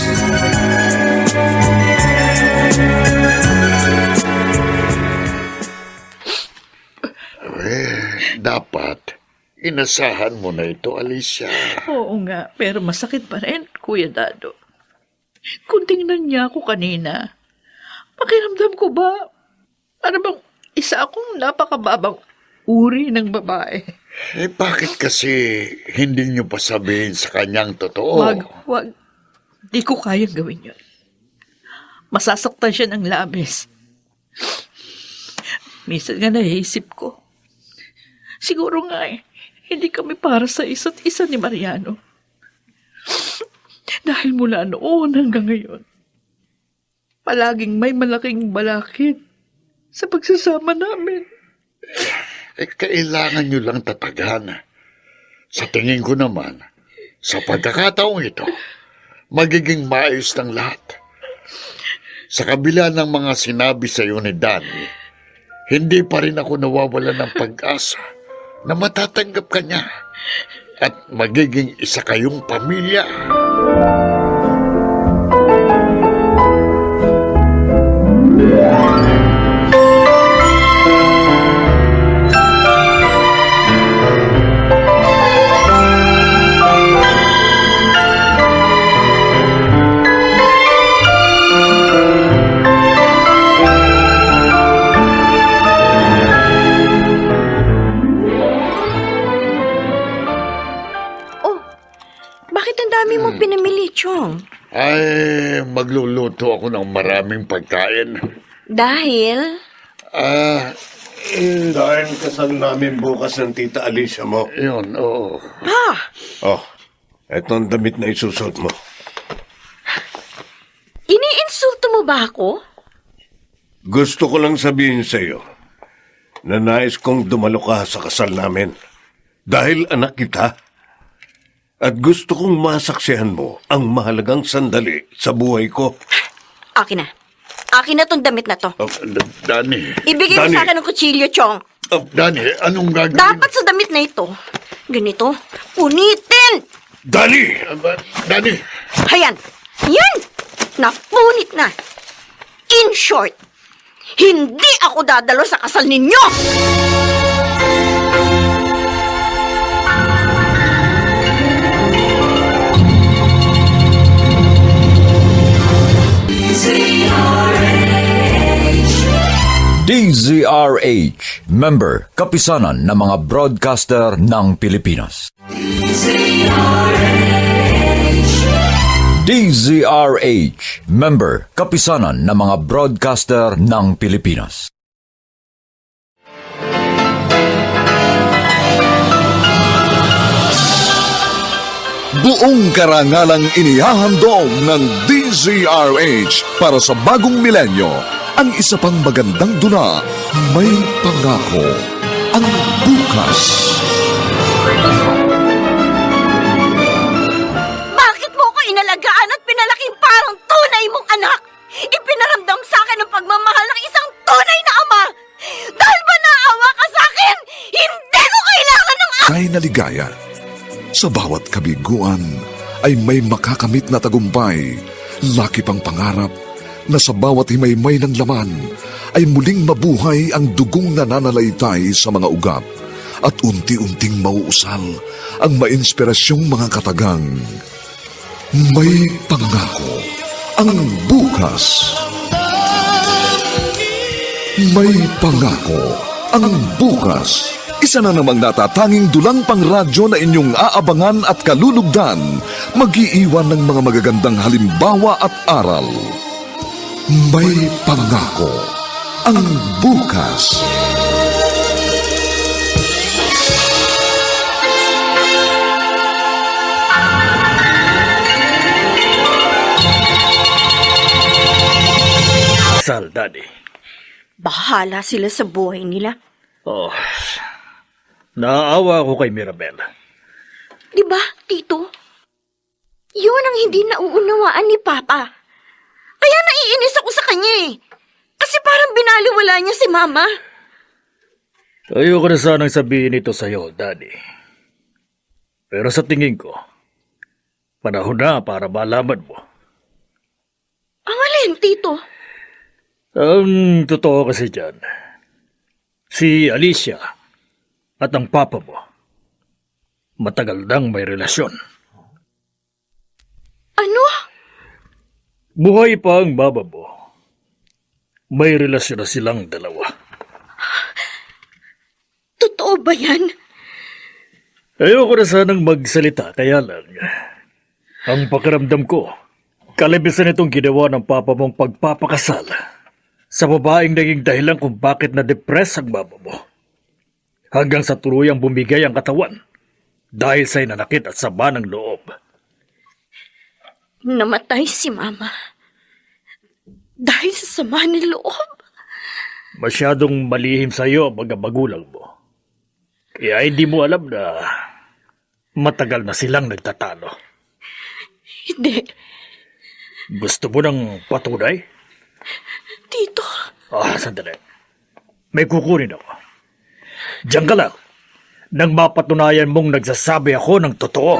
Dapat, inasahan mo na ito, Alicia. Oo nga, pero masakit pa rin, Kuya Dado. Kung tingnan niya ako kanina, pakiramdam ko ba, ano bang isa akong napakababang uri ng babae? Bakit kasi hindi niyo pa sabihin sa kanyang totoo? Wag. Di ko kayang gawin yun. Masasaktan siya ng labis. Minsan nga naisip ko, siguro nga hindi kami para sa isa't isa ni Mariano. Dahil mula noon hanggang ngayon, palaging may malaking balakid sa pagsasama namin. Kailangan niyo lang tatagan. Sa tingin ko naman, sa pagkakataong ito, magiging maayos ng lahat. Sa kabila ng mga sinabi sa iyo ni Danny, hindi pa rin ako nawawala ng pag-asa na matatanggap ka niya at magiging isa kayong pamilya. Bakit ang dami mo pinamili, Chong? Ay, magluluto ako ng maraming pagkain. Dahil? Dahil kasal namin bukas ng tita Alicia mo. Yun, oo. Pa! Oh, eto ang damit na isusot mo. Iniinsulto mo ba ako? Gusto ko lang sabihin sa iyo na nais kong dumalo ka sa kasal namin. Dahil anak kita. At gusto kong masaksihan mo ang mahalagang sandali sa buhay ko. Akin na. Akin na tong damit na to. Danny. Ibigay mo Danny. sa akin ng kutsilyo, Chong. Danny, anong gagawin? Dapat sa damit na ito, ganito, punitin! Danny! Danny! Hayan! Yan! Napunit na! In short, hindi ako dadalo sa kasal ninyo! DZRH, member, kapisanan ng mga broadcaster ng Pilipinas. DZRH, member, kapisanan ng mga broadcaster ng Pilipinas. Buong karangalang inihahandog ng DZRH para sa bagong milenyo. Ang isa pang magandang dula, may pangako ang bukas. Bakit mo ko inalagaan at pinalaking parang tunay mong anak? Ipinaramdam sa akin ang pagmamahal ng isang tunay na ama! Dahil ba naawa ka sa akin? Hindi ko kailangan ng Kay naligaya, sa bawat kabiguan ay may makakamit na tagumpay, laki pang pangarap na sa bawat himaymay ng laman ay muling mabuhay ang dugong nananalaytay sa mga ugat at unti-unting mauusal ang mainspirasyong mga katagang. May pangako ang bukas. May pangako ang bukas. Isa na namang natatanging dulang pangradyo na inyong aabangan at kalulugdan, mag-iiwan ng mga magagandang halimbawa at aral. May pangako ang bukas. Sal, Daddy. Bahala sila sa buhay nila. Oh, naaawa ako kay Mirabel. Di ba, Tito? Yun ang hindi nauunawaan ni Papa. Kaya naiinis ako sa kanya eh. Kasi parang binaliwala niya si Mama. Ayoko na sanang sabihin ito sa'yo, Daddy. Pero sa tingin ko, panahon na para malaman mo. Ang alin, Tito? Ang totoo kasi dyan, si Alicia at ang papa mo, matagal nang may relasyon. Ano? Buhay pa ang baba mo. May relasyon na silang dalawa. Totoo ba yan? Ayoko na sanang magsalita, kaya lang, ang pakiramdam ko, kalabisan itong ginawa ng papa mong pagpapakasal sa babaeng naging dahilan kung bakit na-depress ang baba mo. Hanggang sa tuluyang bumigay ang katawan dahil sa nanakit at sama ng loob. Namatay si Mama. Dahil sa sama ng loob. Masyadong malihim sa iyo ang mga magulang mo. Kaya hindi mo alam na matagal na silang nagtatalo. Hindi. Gusto mo ng patunay? Tito. Sandali. May kukunin ako. Diyan ka lang. Nang mapatunayan mong nagsasabi ako ng totoo.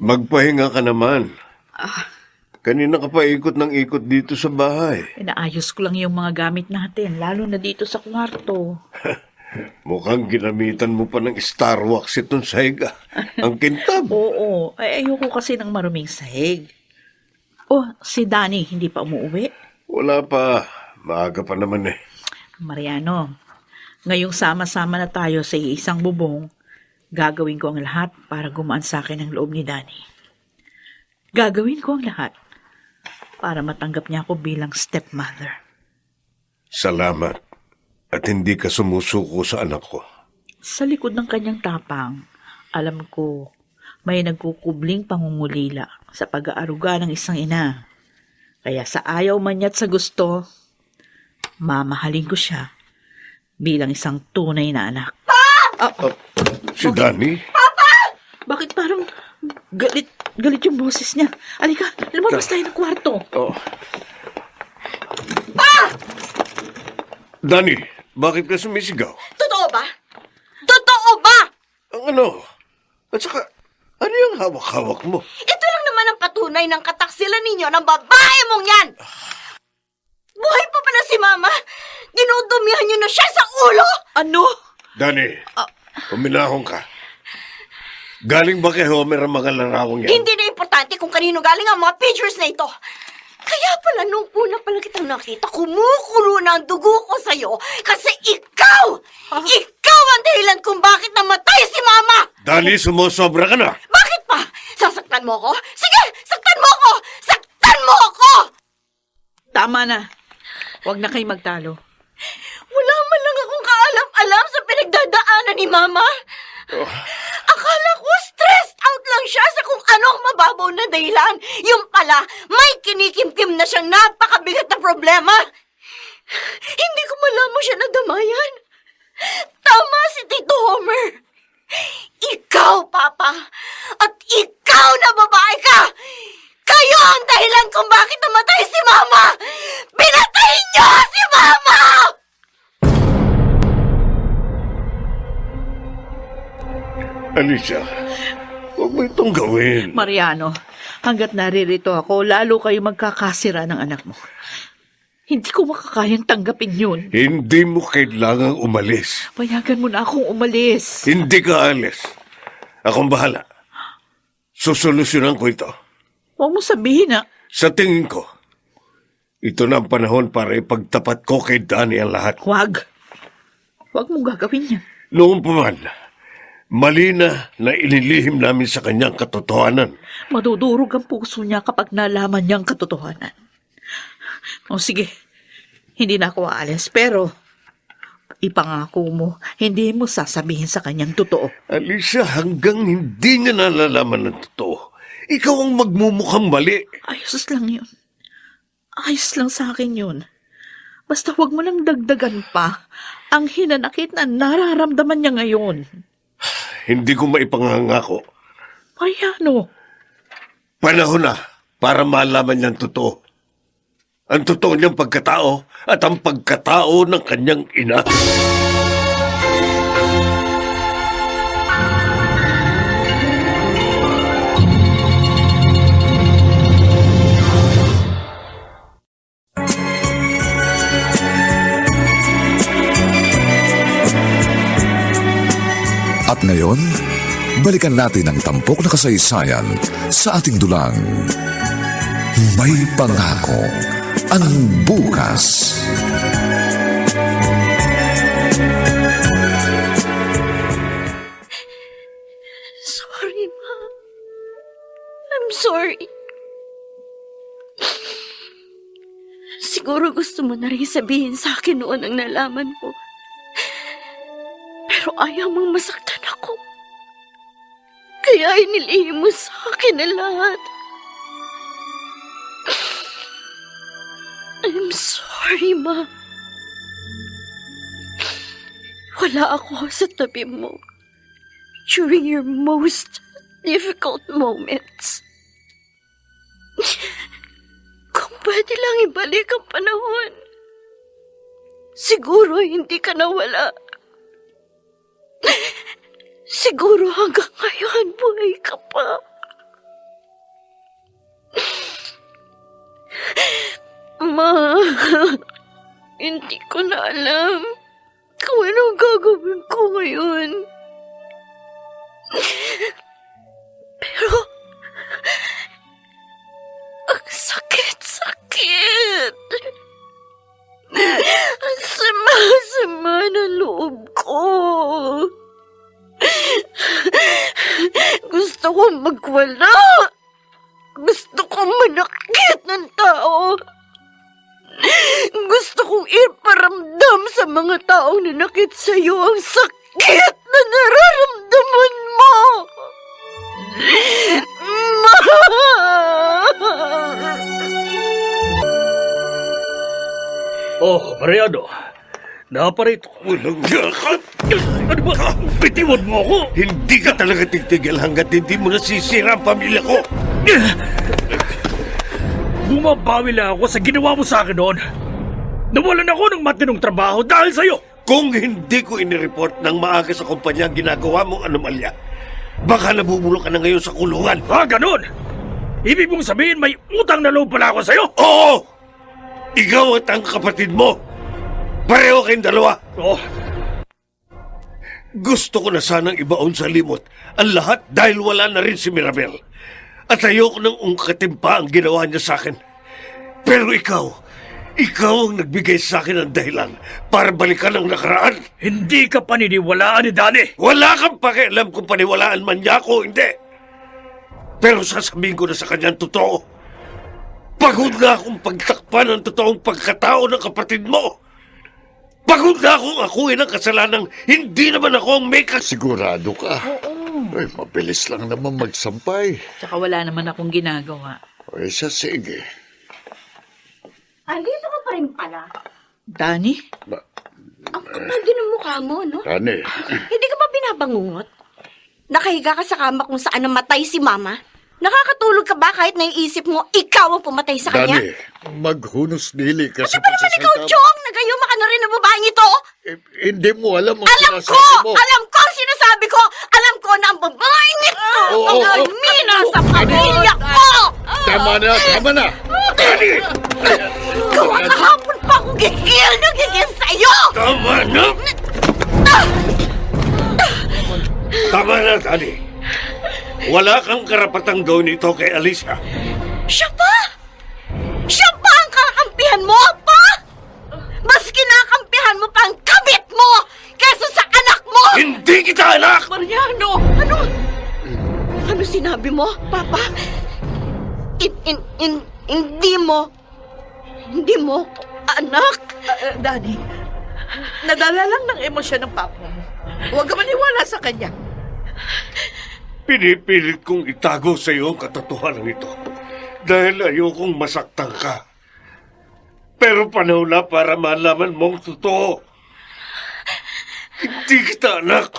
Magpahinga ka naman. Kanina ka pa ikot ng ikot dito sa bahay. Inaayos ko lang yung mga gamit natin, lalo na dito sa kwarto. Mukhang ginamitan mo pa ng Star Wax itong sahig. Ang kintab. Oo, ay ayoko kasi ng maruming sahig. Oh, si Danny hindi pa umuwi. Wala pa. Maaga pa naman eh. Mariano, ngayong sama-sama na tayo sa isang bubong, gagawin ko ang lahat para gumaan sa akin ang loob ni Danny. Gagawin ko ang lahat para matanggap niya ako bilang stepmother. Salamat. At hindi ka sumusuko sa anak ko. Sa likod ng kanyang tapang, alam ko may nagkukubling pangungulila sa pag-aaruga ng isang ina. Kaya sa ayaw man niya at sa gusto, mamahalin ko siya bilang isang tunay na anak. Si Danny? Bakit parang galit yung boses niya? Alika, lumabas tayo ng kwarto. Oh. Danny, bakit ka sumisigaw? Totoo ba? Totoo ba? Ang ano? At saka, ano yung hawak-hawak mo? Ito lang naman ang patunay ng kataksilan ninyo ng babae mong yan! Buhay pa pala si Mama! Dinudumihan niyo na siya sa ulo! Ano? Danny, uminahon ka. Galing ba kay Homer ang mga larawang yan? Hindi na importante kung kanino galing ang mga pictures na ito. Kaya pala nung una pala kitang nakita, kumukulo na ang dugo ko sa'yo kasi ikaw ang dahilan kung bakit namatay si Mama! Danny, sumusobra ka na. Bakit pa? Sasaktan mo ako? Sige, saktan mo ako! Saktan mo ako! Tama na. Huwag na kayo magtalo. Wala man lang akong kaalam-alam sa pinagdadaanan ni Mama. Akala ko stressed out lang siya sa kung anong mababaw na dahilan. Yung pala, may kinikimkim na siyang napakabigat na problema. Hindi ko malaman siya nadamayan. Tama si Tito Homer. Ikaw, Papa, at ikaw na babae ka! Kayo ang dahilan kung bakit namatay si Mama! Pinatay niyo si Mama! Alicia, huwag mo itong gawin. Mariano, hanggat naririto ako, lalo kayo magkakasira ng anak mo. Hindi ko makakayang tanggapin yun. Hindi mo kailangang umalis. Payagan mo na akong umalis. Hindi ka alis. Akong bahala. Susolusyonan ko ito. Huwag mo sabihin na, Sa tingin ko, ito na ang panahon para ipagtapat ko kay Danny ang lahat. huwag. Huwag mong gagawin yan. Noon pa man, mali na inilihim namin sa kanyang katotohanan. Madudurog ang puso niya kapag nalaman niyang katotohanan. O sige, hindi na ako aalis, pero ipangako mo, hindi mo sasabihin sa kanyang totoo. Alicia, hanggang hindi niya nalalaman ng totoo, ikaw ang magmumukhang mali. Ayos lang yun. Ayos lang sa akin yun. Basta huwag mo nang dagdagan pa ang hinanakit na nararamdaman niya ngayon. Hindi ko maipangangako. Mariano, Panahon na para malaman niyang totoo. Ang totoo niyang pagkatao at ang pagkatao ng kanyang ina. At ngayon, balikan natin ang tampok na kasaysayan sa ating dulang. May pangako ang bukas. Sorry, Ma. I'm sorry. Siguro gusto mo na rin sabihin sa akin noon ang nalaman mo. Pero ayaw mong masaktan ako. Kaya inilihim mo sa akin ang lahat. I'm sorry, Ma. Wala ako sa tabi mo during your most difficult moments. Kung pwede lang ibalik ang panahon, siguro hindi ka nawala. Siguro hanggang ngayon buhay ka pa. Ma, hindi ko na alam kung anong gagawin ko ngayon. Pero, ang sakit-sakit. Ang sama-sama ng loob ko. Gusto kong magwala. Gusto kong manakit ng tao. Gusto kong iparamdam sa mga taong nanakit sa'yo ang sakit na nararamdaman mo. Ma! Oh, Mariano, naparito. Walang gakat. Ano ba? Bitiwan mo ako! Hindi ka talaga titigil hanggat hindi mo nasisira ang pamilya ko. Bumabawi lang ako sa ginawa mo sa akin noon. Nawalan ako ng matinong trabaho dahil sa'yo. Kung hindi ko inireport ng maaga sa kumpanya ang ginagawa mong anomalya, baka nabubulok ka na ngayon sa kulungan. Ganon! Ibig mong sabihin may utang na loob pala ako sa'yo? Oo! Ikaw at ang kapatid mo. Pareho kayong dalawa. Oh, Gusto ko na sanang ibaon sa limot ang lahat dahil wala na rin si Mirabel. At ayoko nang ungkatin pa ang ginawa niya sa akin. Pero ikaw ang nagbigay sa akin ng dahilan para balikan ang nakaraan. hindi ka paniniwalaan ni Danny. Wala kang pakialam kung paniwalaan man niya ako o hindi. Pero sasabihin ko na sa kanya ang totoo. Pagod na akong pagtakpan ang totoong pagkatao ng kapatid mo. Pagod na akong akuin ang kasalanang hindi naman ako ang may Sigurado ka? Ay, mabilis lang naman magsampay. tsaka wala naman akong ginagawa. Ay, siya, sige. Andito ka pa rin pala. Danny? Ang kapal din ang mukha mo, no? Tani, Hindi ka ba binabangungot? Nakahiga ka sa kama kung saan namatay si Mama? Nakakatulog ka ba kahit naiisip mo ikaw ang pumatay sa kanya? Dani, maghunos dili ka sa Ano ba naman ikaw, Chong? Nagayuma ka na rin ng babaeng ito? Hindi mo alam ang Alam ko! sinasabi mo. Alam ko ang sinasabi ko! Alam ko na ang babaeng ito ang almina sa pamilya ko! Tama na! Dani! Gawa kahapon pa ako gigil na gigil sa'yo! Tama na! Tama na, Dani. Wala kang karapatang gawin ito kay Alicia. Siya pa? Siya pa ang kakampihan mo, pa? Mas kinakampihan mo pa ang kabit mo kaysa sa anak mo! Hindi kita anak! Mariano! Ano sinabi mo, Papa? Hindi mo anak. Daddy, nadala lang ng emosyon ng papa mo. Huwag ka maniwala sa kanya. Pinipilit kong itago sa iyo ang katotohanan ito dahil ayokong masaktan ka. Pero panahon na para malaman mong totoo. Hindi kita anak.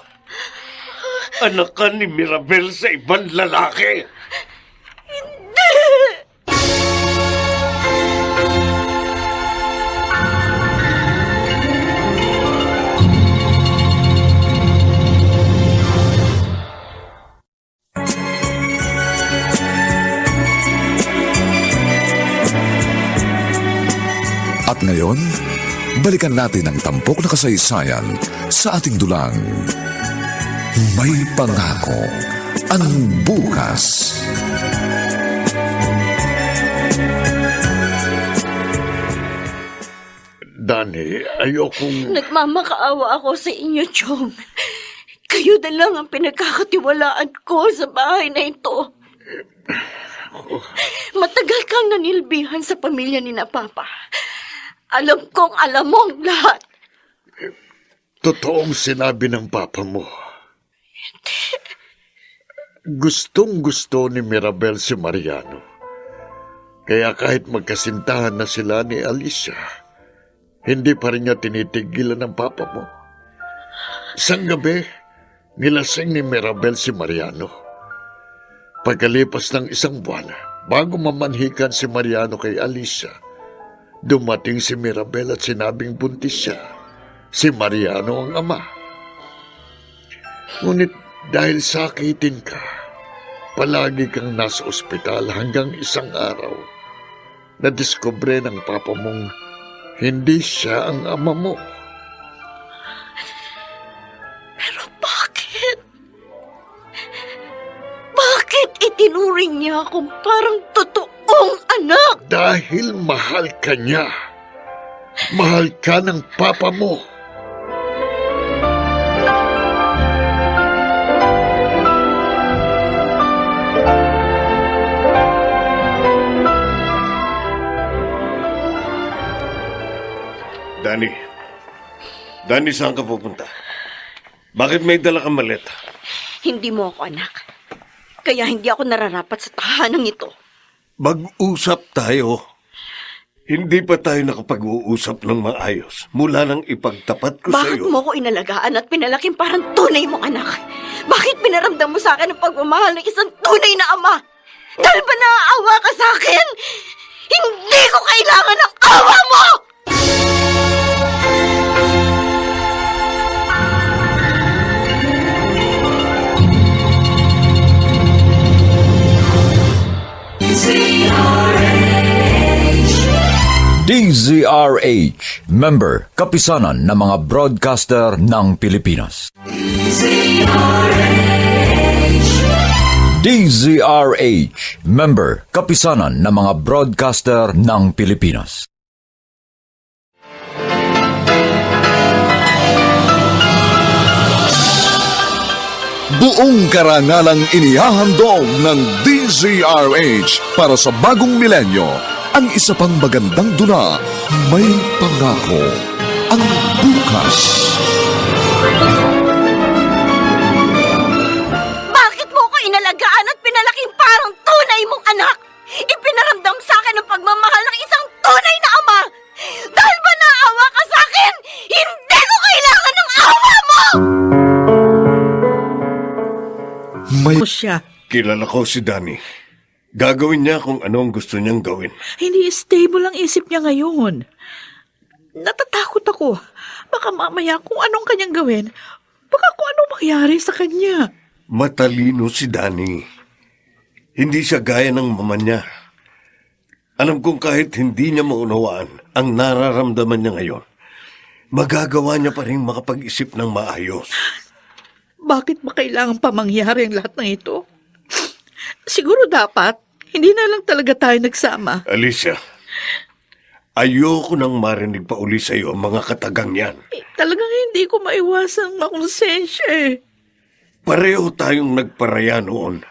Anak ka ni Mirabel sa ibang lalaki. At ngayon, balikan natin ang tampok na kasaysayan sa ating dulang. May pangako ang bukas. Dani, ayokong... Nagmamakaawa ako sa inyo, Chong. Kayo na lang ang pinagkakatiwalaan ko sa bahay na ito. Matagal kang nanilbihan sa pamilya ni na Papa. Alam kong alam mo ang lahat. Totoong sinabi ng papa mo. Gustong-gusto ni Mirabel si Mariano. Kaya kahit magkasintahan na sila ni Alicia, hindi pa rin niya tinitigilan ng papa mo. Isang gabi, nilasing ni Mirabel si Mariano. Pagkalipas ng isang buwan, bago mamanhikan si Mariano kay Alicia, dumating si Mirabel at sinabing buntis siya. Si Mariano ang ama. Ngunit dahil sakitin ka, palagi kang nasa ospital hanggang isang araw, nadiskubre ng papa mong hindi siya ang ama mo. Pero bakit? Bakit itinuring niya akong parang totoong anak? Dahil mahal ka niya. Mahal ka ng papa mo. Dani, saan ka pupunta? Bakit may dala kang maleta? Hindi mo ako anak. Kaya hindi ako nararapat sa tahanang ito. Mag-usap tayo. Hindi pa tayo nakapag-uusap ng maayos mula nang ipagtapat ko sa Bakit iyo. mo ko inalagaan at pinalaking parang tunay mong anak? Bakit pinaramdam mo sa akin ang pagmamahal ng isang tunay na ama? Dahil ba naaawa ka sa akin? Hindi ko kailangan ng awa mo! DZRH, member, kapisanan ng mga broadcaster ng Pilipinas. DZRH, member, kapisanan ng mga broadcaster ng Pilipinas. Buong karangalang inihahandog ng DZRH para sa bagong milenyo. Ang isa pang magandang dula, may pangako ang bukas. Bakit mo ko inalagaan at pinalaking parang tunay mong anak? Ipinaramdam sa akin ang pagmamahal ng isang tunay na ama. Dahil ba naawa ka sa akin? Hindi ko kailangan ng awa mo! May... ko siya. Kilala ko si Danny. Gagawin niya kung ano ang gusto niyang gawin. Hindi stable ang isip niya ngayon. Natatakot ako. Baka mamaya kung anong kanyang gawin, baka kung anong mangyari sa kanya. Matalino si Danny. Hindi siya gaya ng mama niya. Alam kong kahit hindi niya maunawaan ang nararamdaman niya ngayon, magagawa niya pa rin makapag-isip ng maayos. Bakit ba kailangan pa mangyari ang lahat ng ito? Siguro dapat, hindi na lang talaga tayo nagsama. Alicia, ayoko nang marinig pa uli sa iyo ang mga katagang yan. Talagang hindi ko maiwasang makonsensya eh. Pareho tayong nagparaya noon.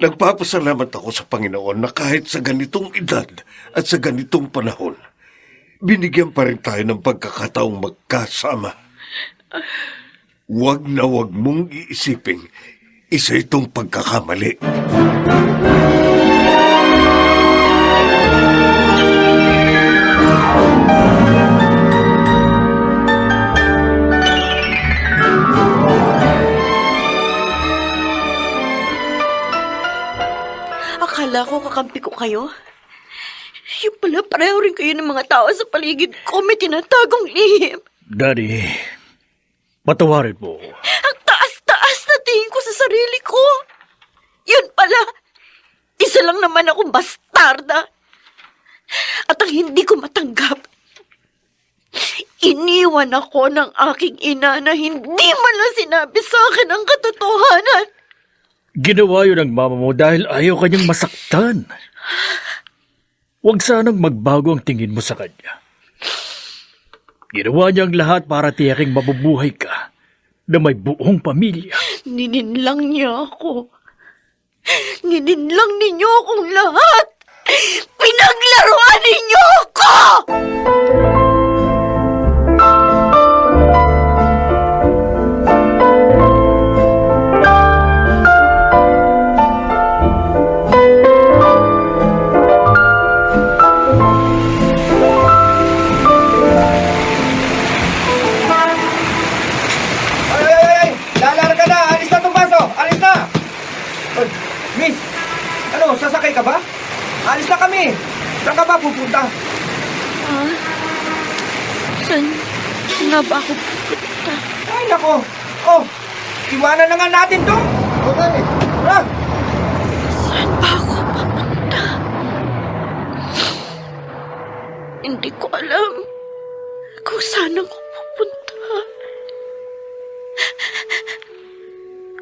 Nagpapasalamat ako sa Panginoon na kahit sa ganitong edad at sa ganitong panahon, binigyan pa rin tayo ng pagkakataong magkasama. Huwag na huwag mong iisiping isa itong pagkakamali. Akala ko kakampi ko kayo. Yung pala pareho rin kayo ng mga tao sa paligid ko may tinatagong lihim. Daddy, patawarin mo. Ang taas-taas na tingin ko sa sarili ko. Yun pala, isa lang naman akong bastarda. At ang hindi ko matanggap, iniwan ako ng aking ina na hindi man lang sinabi sa akin ang katotohanan. Ginawa yun ng mama mo dahil ayaw kanyang masaktan. Huwag sanang magbago ang tingin mo sa kanya. Ginawa niya ang lahat para tiyaking mabubuhay ka na may buong pamilya. Nininlang niya ako. Nininlang ninyo akong lahat. Pinaglaruan ninyo ako! Lalarga na! Alis na itong baso! Alis na! Miss, ano, sasakay ka ba? Alis na kami! Saan ka ba pupunta? Saan nga ba ako pupunta? Ay, nako! Oh, iwanan na nga natin to! Okay, tara! Saan ba ako pupunta? Hindi ko alam kung saan ako pupunta.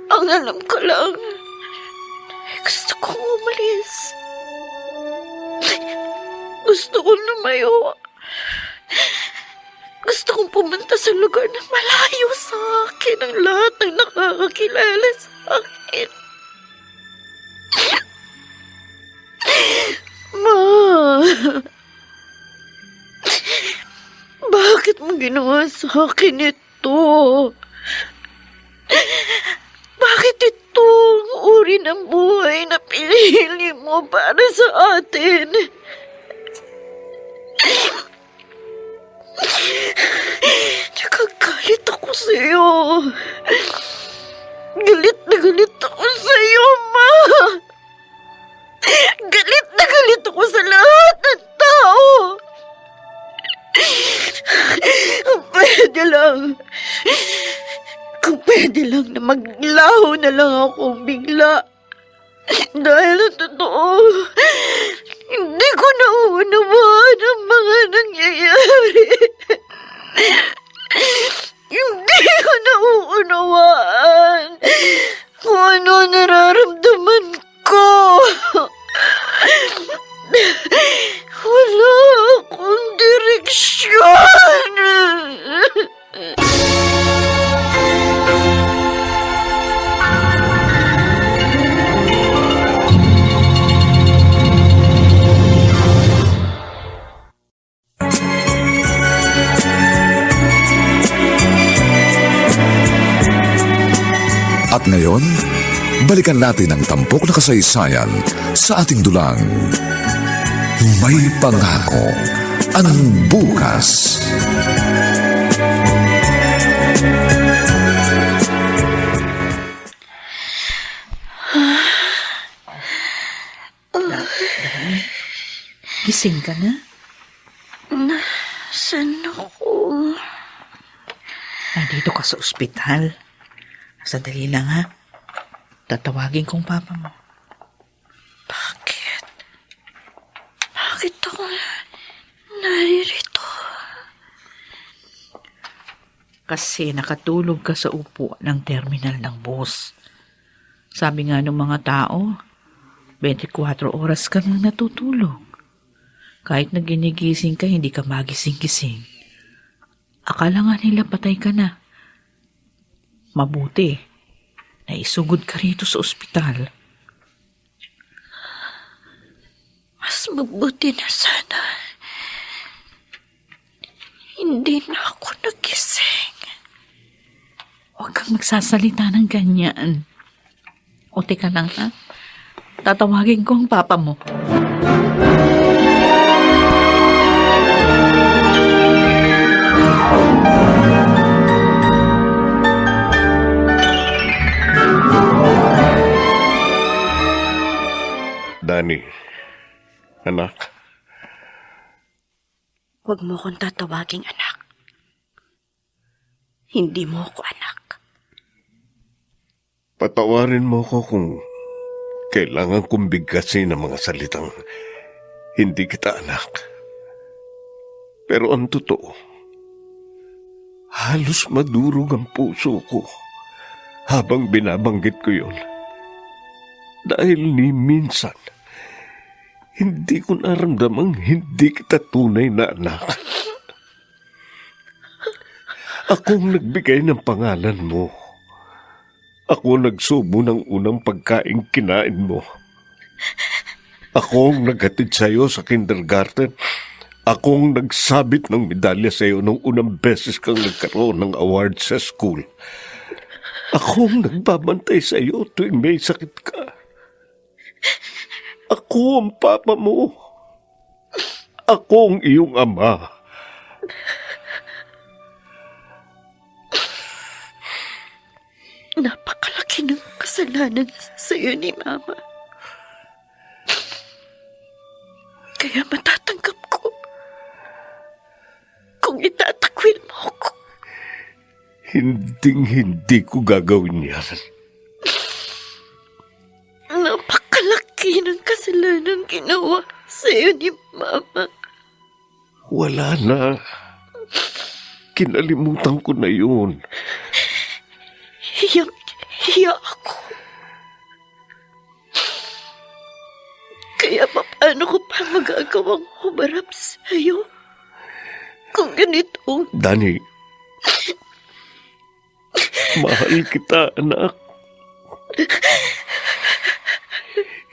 Ang alam ko lang, gusto kong umalis. Gusto kong lumayo. Gusto kong pumunta sa lugar na malayo sa akin ang lahat ng nakakakilala sa akin. Ma, bakit mo ginawa sa akin ito? Bakit ito ang uri ng buhay na pinili mo para sa atin? Nakagalit ako sa'yo. Galit na galit ako sa'yo, Ma. Galit na galit ako sa lahat ng tao. Kung pwede lang na maglaho na lang ako bigla. Dahil ang totoo, hindi ko nauunawaan ang mga nangyayari. Hindi ko nauunawaan kung ano nararamdaman ko. Wala akong direksyon. At ngayon, balikan natin ang tampok na kasaysayan sa ating dulang. May pangako ang bukas. Gising ka na? Saan ako? Nandito ka sa ospital. Sandali lang ha. Tatawagin kong papa mo. Bakit? Bakit ako naririto? Kasi nakatulog ka sa upo ng terminal ng bus. Sabi nga ng mga tao, 24 oras ka nang natutulog. Kahit na ginigising ka, hindi ka magising-gising. Akala nga nila patay ka na. Mabuti, naisugod ka rito sa ospital. Mas mabuti na sana. Hindi na ako nagising. Huwag kang magsasalita ng ganyan. O teka lang ha, tatawagin ko ang papa mo. Dani, anak, Huwag mo akong tatawaging anak. Hindi mo ako anak. patawarin mo ko kung kailangan kong bigkasin ng mga salitang hindi kita anak. Pero ang totoo, halos madurog ang puso ko habang binabanggit ko yun. Dahil ni minsan, hindi ko naramdamang hindi kita tunay na anak. Akong nagbigay ng pangalan mo. Ako nagsubo ng unang pagkain kinain mo. Akong naghatid sa'yo sa kindergarten. Akong nagsabit ng medalya sa'yo nung unang beses kang nagkaroon ng award sa school. Akong nagbabantay sa'yo tuwing may sakit ka. Ako ang papa mo. Ako ang iyong ama. Napakalaki ng kasalanan sa iyo ni Mama. Kaya matatanggap ko kung itatakwil mo ako. Hinding-hindi ko gagawin yan. Napakalaki ng kasalanan ginawa sa iyo ni Mama. Wala na. Kinalimutan ko na yun. Hiyang-hiya ako. Kaya paano ko pa magagawang humarap sa iyo kung ganito? Dani, mahal kita, anak.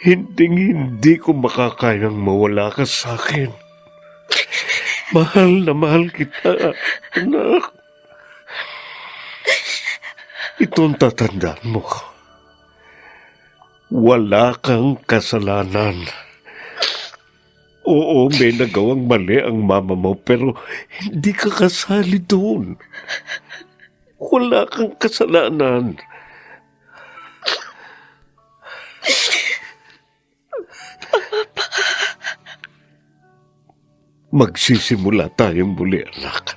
Hindi ko makakayang mawala ka sa akin. Mahal na mahal kita, anak. Itong tatandaan mo. Wala kang kasalanan. Oo, may nagawang mali ang mama mo, pero hindi ka kasali doon. Wala kang kasalanan. Magsisimula tayong muli, anak.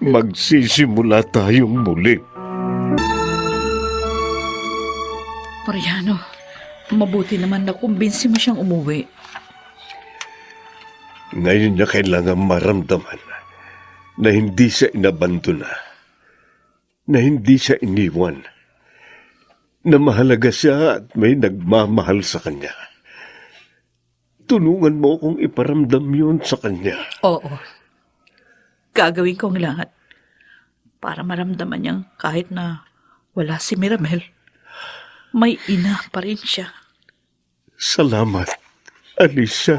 Magsisimula tayong muli. Mariano, mabuti naman na kumbinsi mo siyang umuwi. Ngayon niya kailangan maramdaman na hindi siya inabandona, na hindi siya iniwan, na mahalaga siya at may nagmamahal sa kanya. Tulungan mo kung iparamdam yun sa kanya. Oo. Gagawin ko ang lahat para maramdaman niyang kahit na wala si Miramel, may ina pa rin siya. Salamat, Alicia.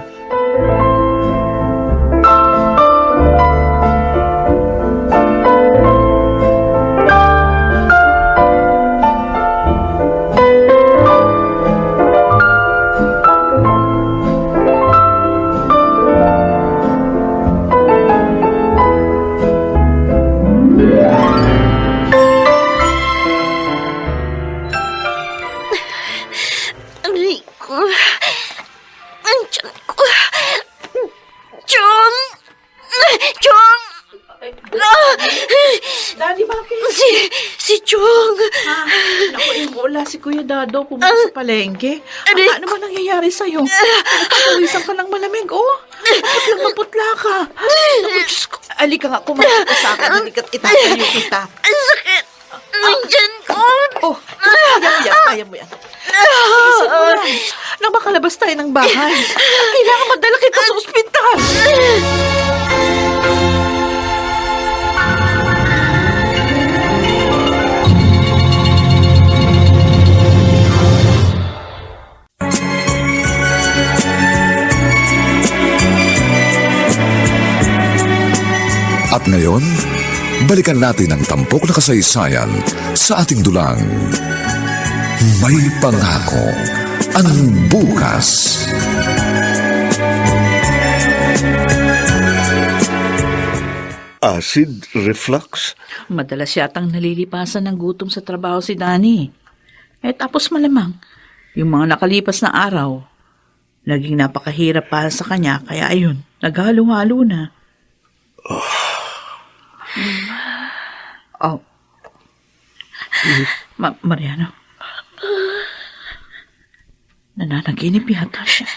Aray ko. Ang tiyan ko. Chong! Chong! Daddy, bakit? Si Chong! Naku, wala si Kuya Dado pumunta sa palengke. Ano ba nangyayari sa'yo? Nagpapawisan ka ng malamig, oh. Maputla ka. Naku, Diyos ko. Alika nga, kumain ka sa akin. Halika, itatayo kita. Ang sakit! Ang tiyan ko! Oh, kaya mo yan. Isip mo lang, nang makalabas tayo ng bahay, kailangan madala kita sa ospital. At ngayon, balikan natin ang tampok na kasaysayan sa ating dulang. May pangako ang bukas. Acid reflux? Madalas yatang nalilipasan ng gutom sa trabaho si Danny. Tapos malamang, yung mga nakalipas na araw, naging napakahirap para sa kanya, kaya ayun, naghalo-halo na. Oh. Mariano. Nananaginip yata siya.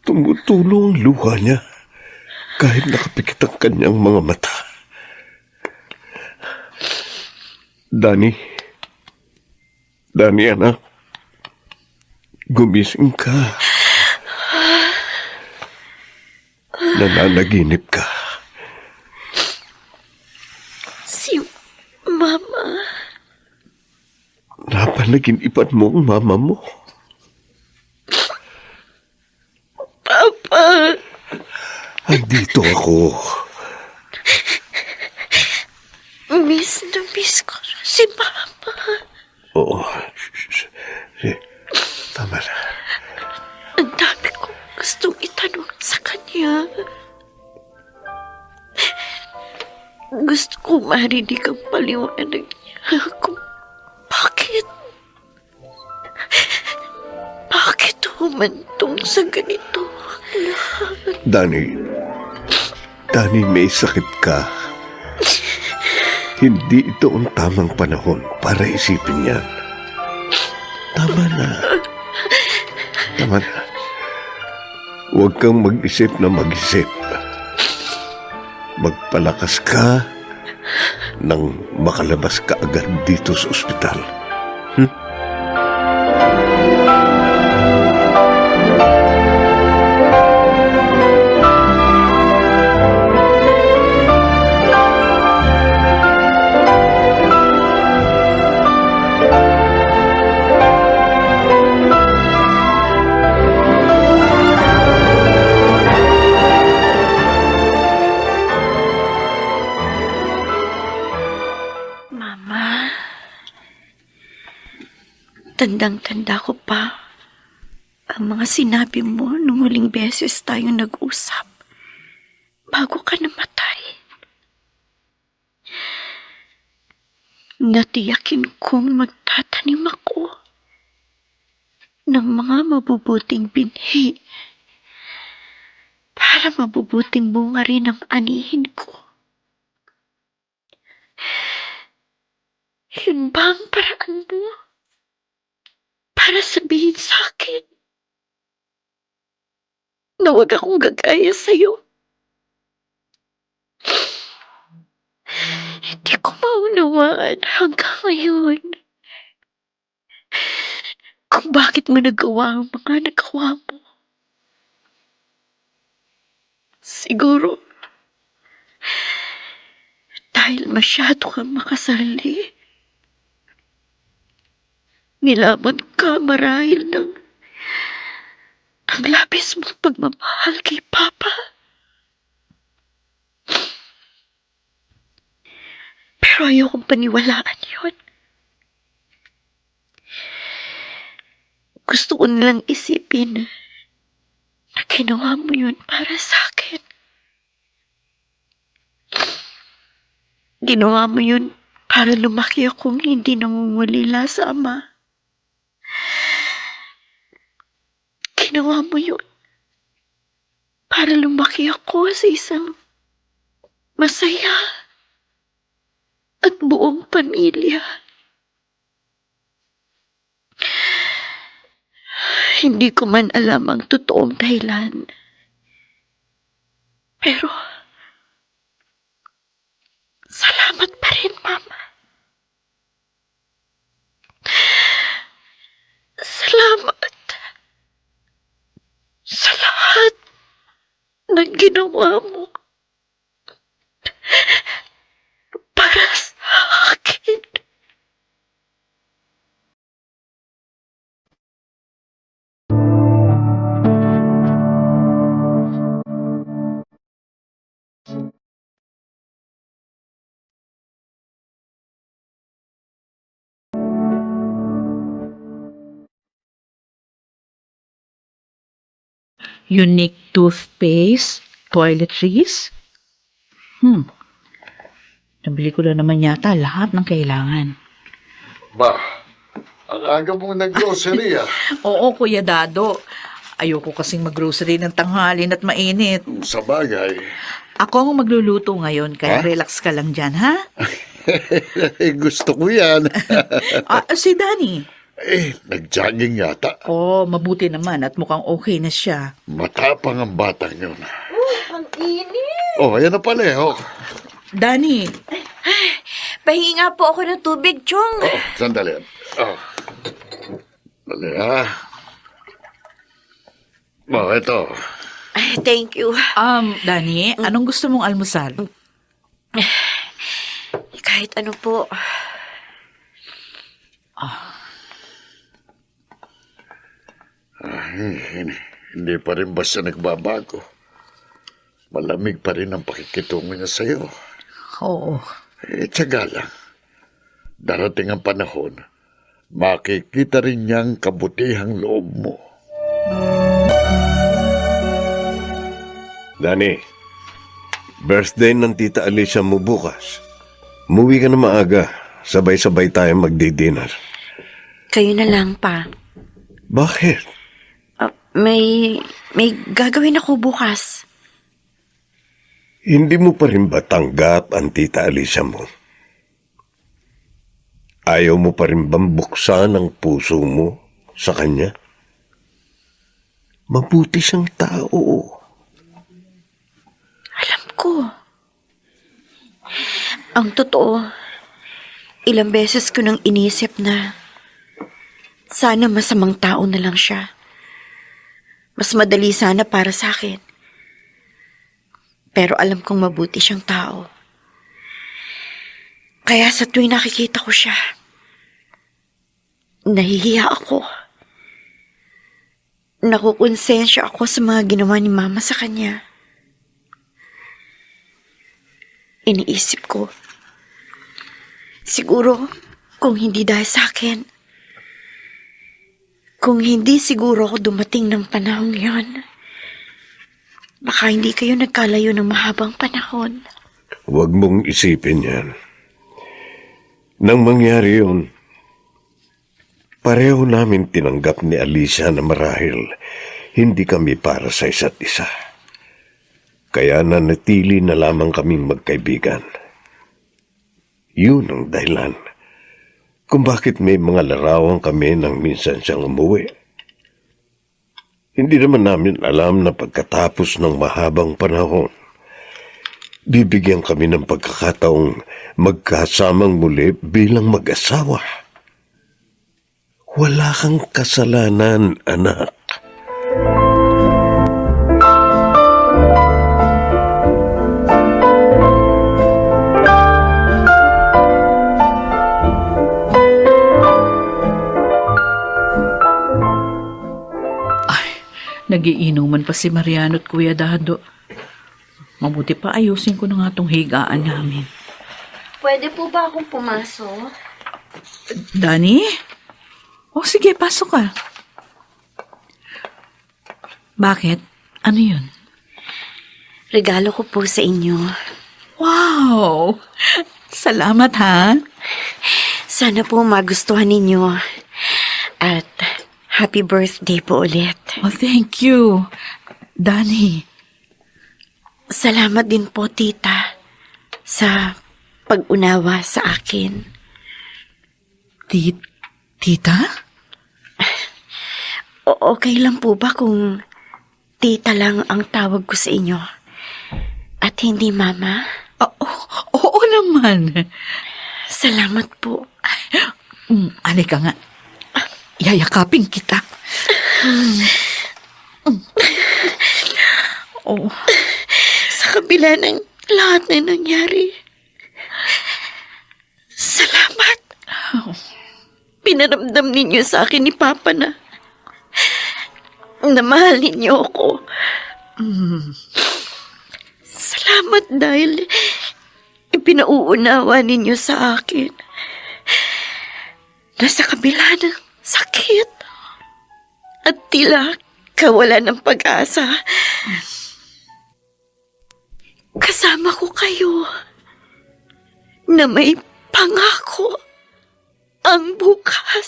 Tumutulong ang luha niya kahit nakapikit ang kanyang mga mata. Danny, anak, gumising ka. Nananaginip ka. Si Mama. Napanaginipan mo ang mama mo. Papa. Andito ako. Miss na miss ko si Mama. Oo. Tama na. Ang dami kong gustong itanong sa kanya. Gusto ko marinig ang paliwanag niya kung bakit humantong sa ganito ang lahat. Danny, may sakit ka. Hindi ito ang tamang panahon para isipin yan. Tama na. Huwag kang mag-isip na mag-isip. Magpalakas ka nang makalabas ka agad dito sa ospital. Mama, tandang-tanda ko pa ang mga sinabi mo nung huling beses tayong nag-usap bago ka namatay. Natiyakin kong magtatanim ako ng mga mabubuting binhi para mabubuting bunga rin ang anihin ko. Yun ba ang paraan mo para sabihin sa akin na huwag akong gagaya sa'yo? Hindi ko maunawaan hanggang ngayon kung bakit mo nagawa ang mga nagawa mo. Siguro dahil masyado kang makasarili. Nilaban ka marahil ng ang labis mong pagmamahal kay Papa. Pero ayokong paniwalaan yun. Gusto ko nilang isipin na ginawa mo yun para sa akin. Ginawa mo yun para lumaki akong hindi nangungulila sa Ama. Ginawa mo yun para lumaki ako sa isang masaya at buong pamilya. Hindi ko man alam ang totoong dahilan. Pero, salamat pa rin, Mama. Salamat sa lahat ng ginawa mo para sa akin. Unique toothpaste, toiletries. Nabili ko na naman yata lahat ng kailangan. Ba, ang aga mong nag-grocery ah. Oo, Kuya Dado. Ayoko kasing mag-grocery ng tanghalin at mainit. Sa bagay. Ako ang magluluto ngayon, kaya Ha? relax ka lang dyan, ha? Gusto ko yan. Si Danny. Nag-jogging yata. Oh, mabuti naman at mukhang okay na siya. Matapang ang batang yun. Ang init! Oh, ayan na pala eh. Oh. Danny, Pahinga po ako ng tubig, Chong. Oh, sandali. Oh. Dali ah. Oh, ito. Ay, thank you. Danny, anong gusto mong almusal? Kahit ano po. Hindi pa rin ba siya nagbabago? Malamig pa rin ang pakikitungo niya sa'yo. Oo. Tiyaga lang. Darating ang panahon, makikita rin niyang kabutihang loob mo. Dani, birthday ng Tita Alicia mo bukas. Umuwi ka na maaga. Sabay-sabay tayong magdi-dinner. Kayo na lang pa. Bakit? May gagawin ako bukas. Hindi mo pa rin ba tanggap ang Tita Alicia mo? Ayaw mo pa rin bang buksan ang puso mo sa kanya? Mabuti siyang tao. Alam ko. Ang totoo, ilang beses ko nang inisip na sana masamang tao na lang siya. Mas madali sana para sa akin. Pero alam kong mabuti siyang tao. Kaya sa tuwing nakikita ko siya, nahihiya ako. Nakukonsensya ako sa mga ginawa ni Mama sa kanya. Iniisip ko, siguro kung hindi dahil sa akin, kung hindi siguro ako dumating ng panahon yon, baka hindi kayo nagkalayo ng mahabang panahon. Huwag mong isipin yan. Nang mangyari yun, pareho namin tinanggap ni Alicia na marahil hindi kami para sa isa't isa. Kaya nanatili na lamang kaming magkaibigan. Yun ang dahilan kung bakit may mga larawan kami nang minsan siyang umuwi. Hindi naman namin alam na pagkatapos ng mahabang panahon, bibigyan kami ng pagkakataong magkasamang muli bilang mag-asawa. Wala kang kasalanan, anak. Nagiinuman pa si Mariano at Kuya Dado. Mabuti pa ayusin ko na nga tong higaan namin. Pwede po ba akong pumasok? Danny? Oh, sige, pasok ka. Bakit? Ano yun? Regalo ko po sa inyo. Wow! Salamat, ha? Sana po magustuhan ninyo. At Happy birthday po ulit. Oh, thank you, Danny. Salamat din po, tita, sa pag-unawa sa akin. Tita? Okay lang po ba kung tita lang ang tawag ko sa inyo? At hindi mama? Oo naman. Salamat po. Halika nga. Yayakapin kita. Oh. Sa kabila ng lahat na nangyari, salamat. Pinaramdam ninyo sa akin ni Papa na mahal ninyo ako. Salamat dahil ipinauunawa ninyo sa akin na sa kabila ng sakit at tila kawalan ng pag-asa, kasama ko kayo na may pangako ang bukas.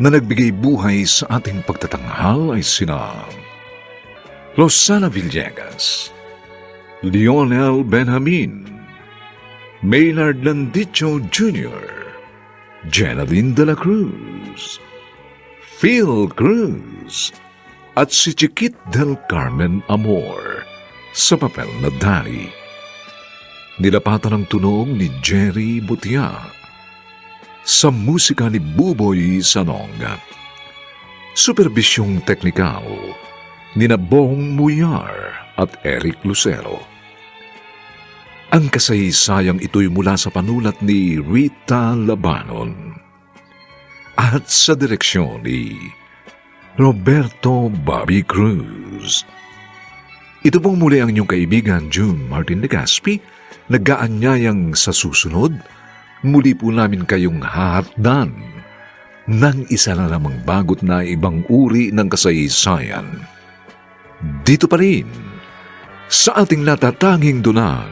Na nagbigay buhay sa ating pagtatanghal ay sina Rosana Villegas, Lionel Benjamin, Maynard Landicho Jr., Jenaline de la Cruz, Phil Cruz, at si Chiquit del Carmen Amor sa papel na Danny. Nilapatan ng tunog ni Jerry Butia. Sa musika ni Buboy Sanonga. Superbisyong teknikal ni Bong Muyar at Eric Lucero. Ang kasaysayang ito'y mula sa panulat ni Rita Labanon at sa direksyon ni Roberto Bobby Cruz. Ito pong muli ang inyong kaibigan June Martin Legaspi, nag-aanyayang sa susunod muli po namin kayong hahatdan ng isa na namang bagot na ibang uri ng kasaysayan. Dito pa rin, sa ating natatanging dunang,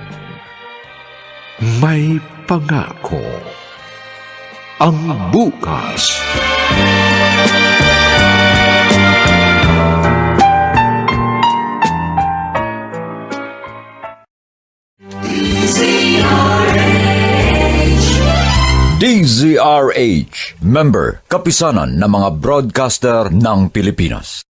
may pangako ang bukas. DZRH, member, kapisanan ng mga broadcaster ng Pilipinas.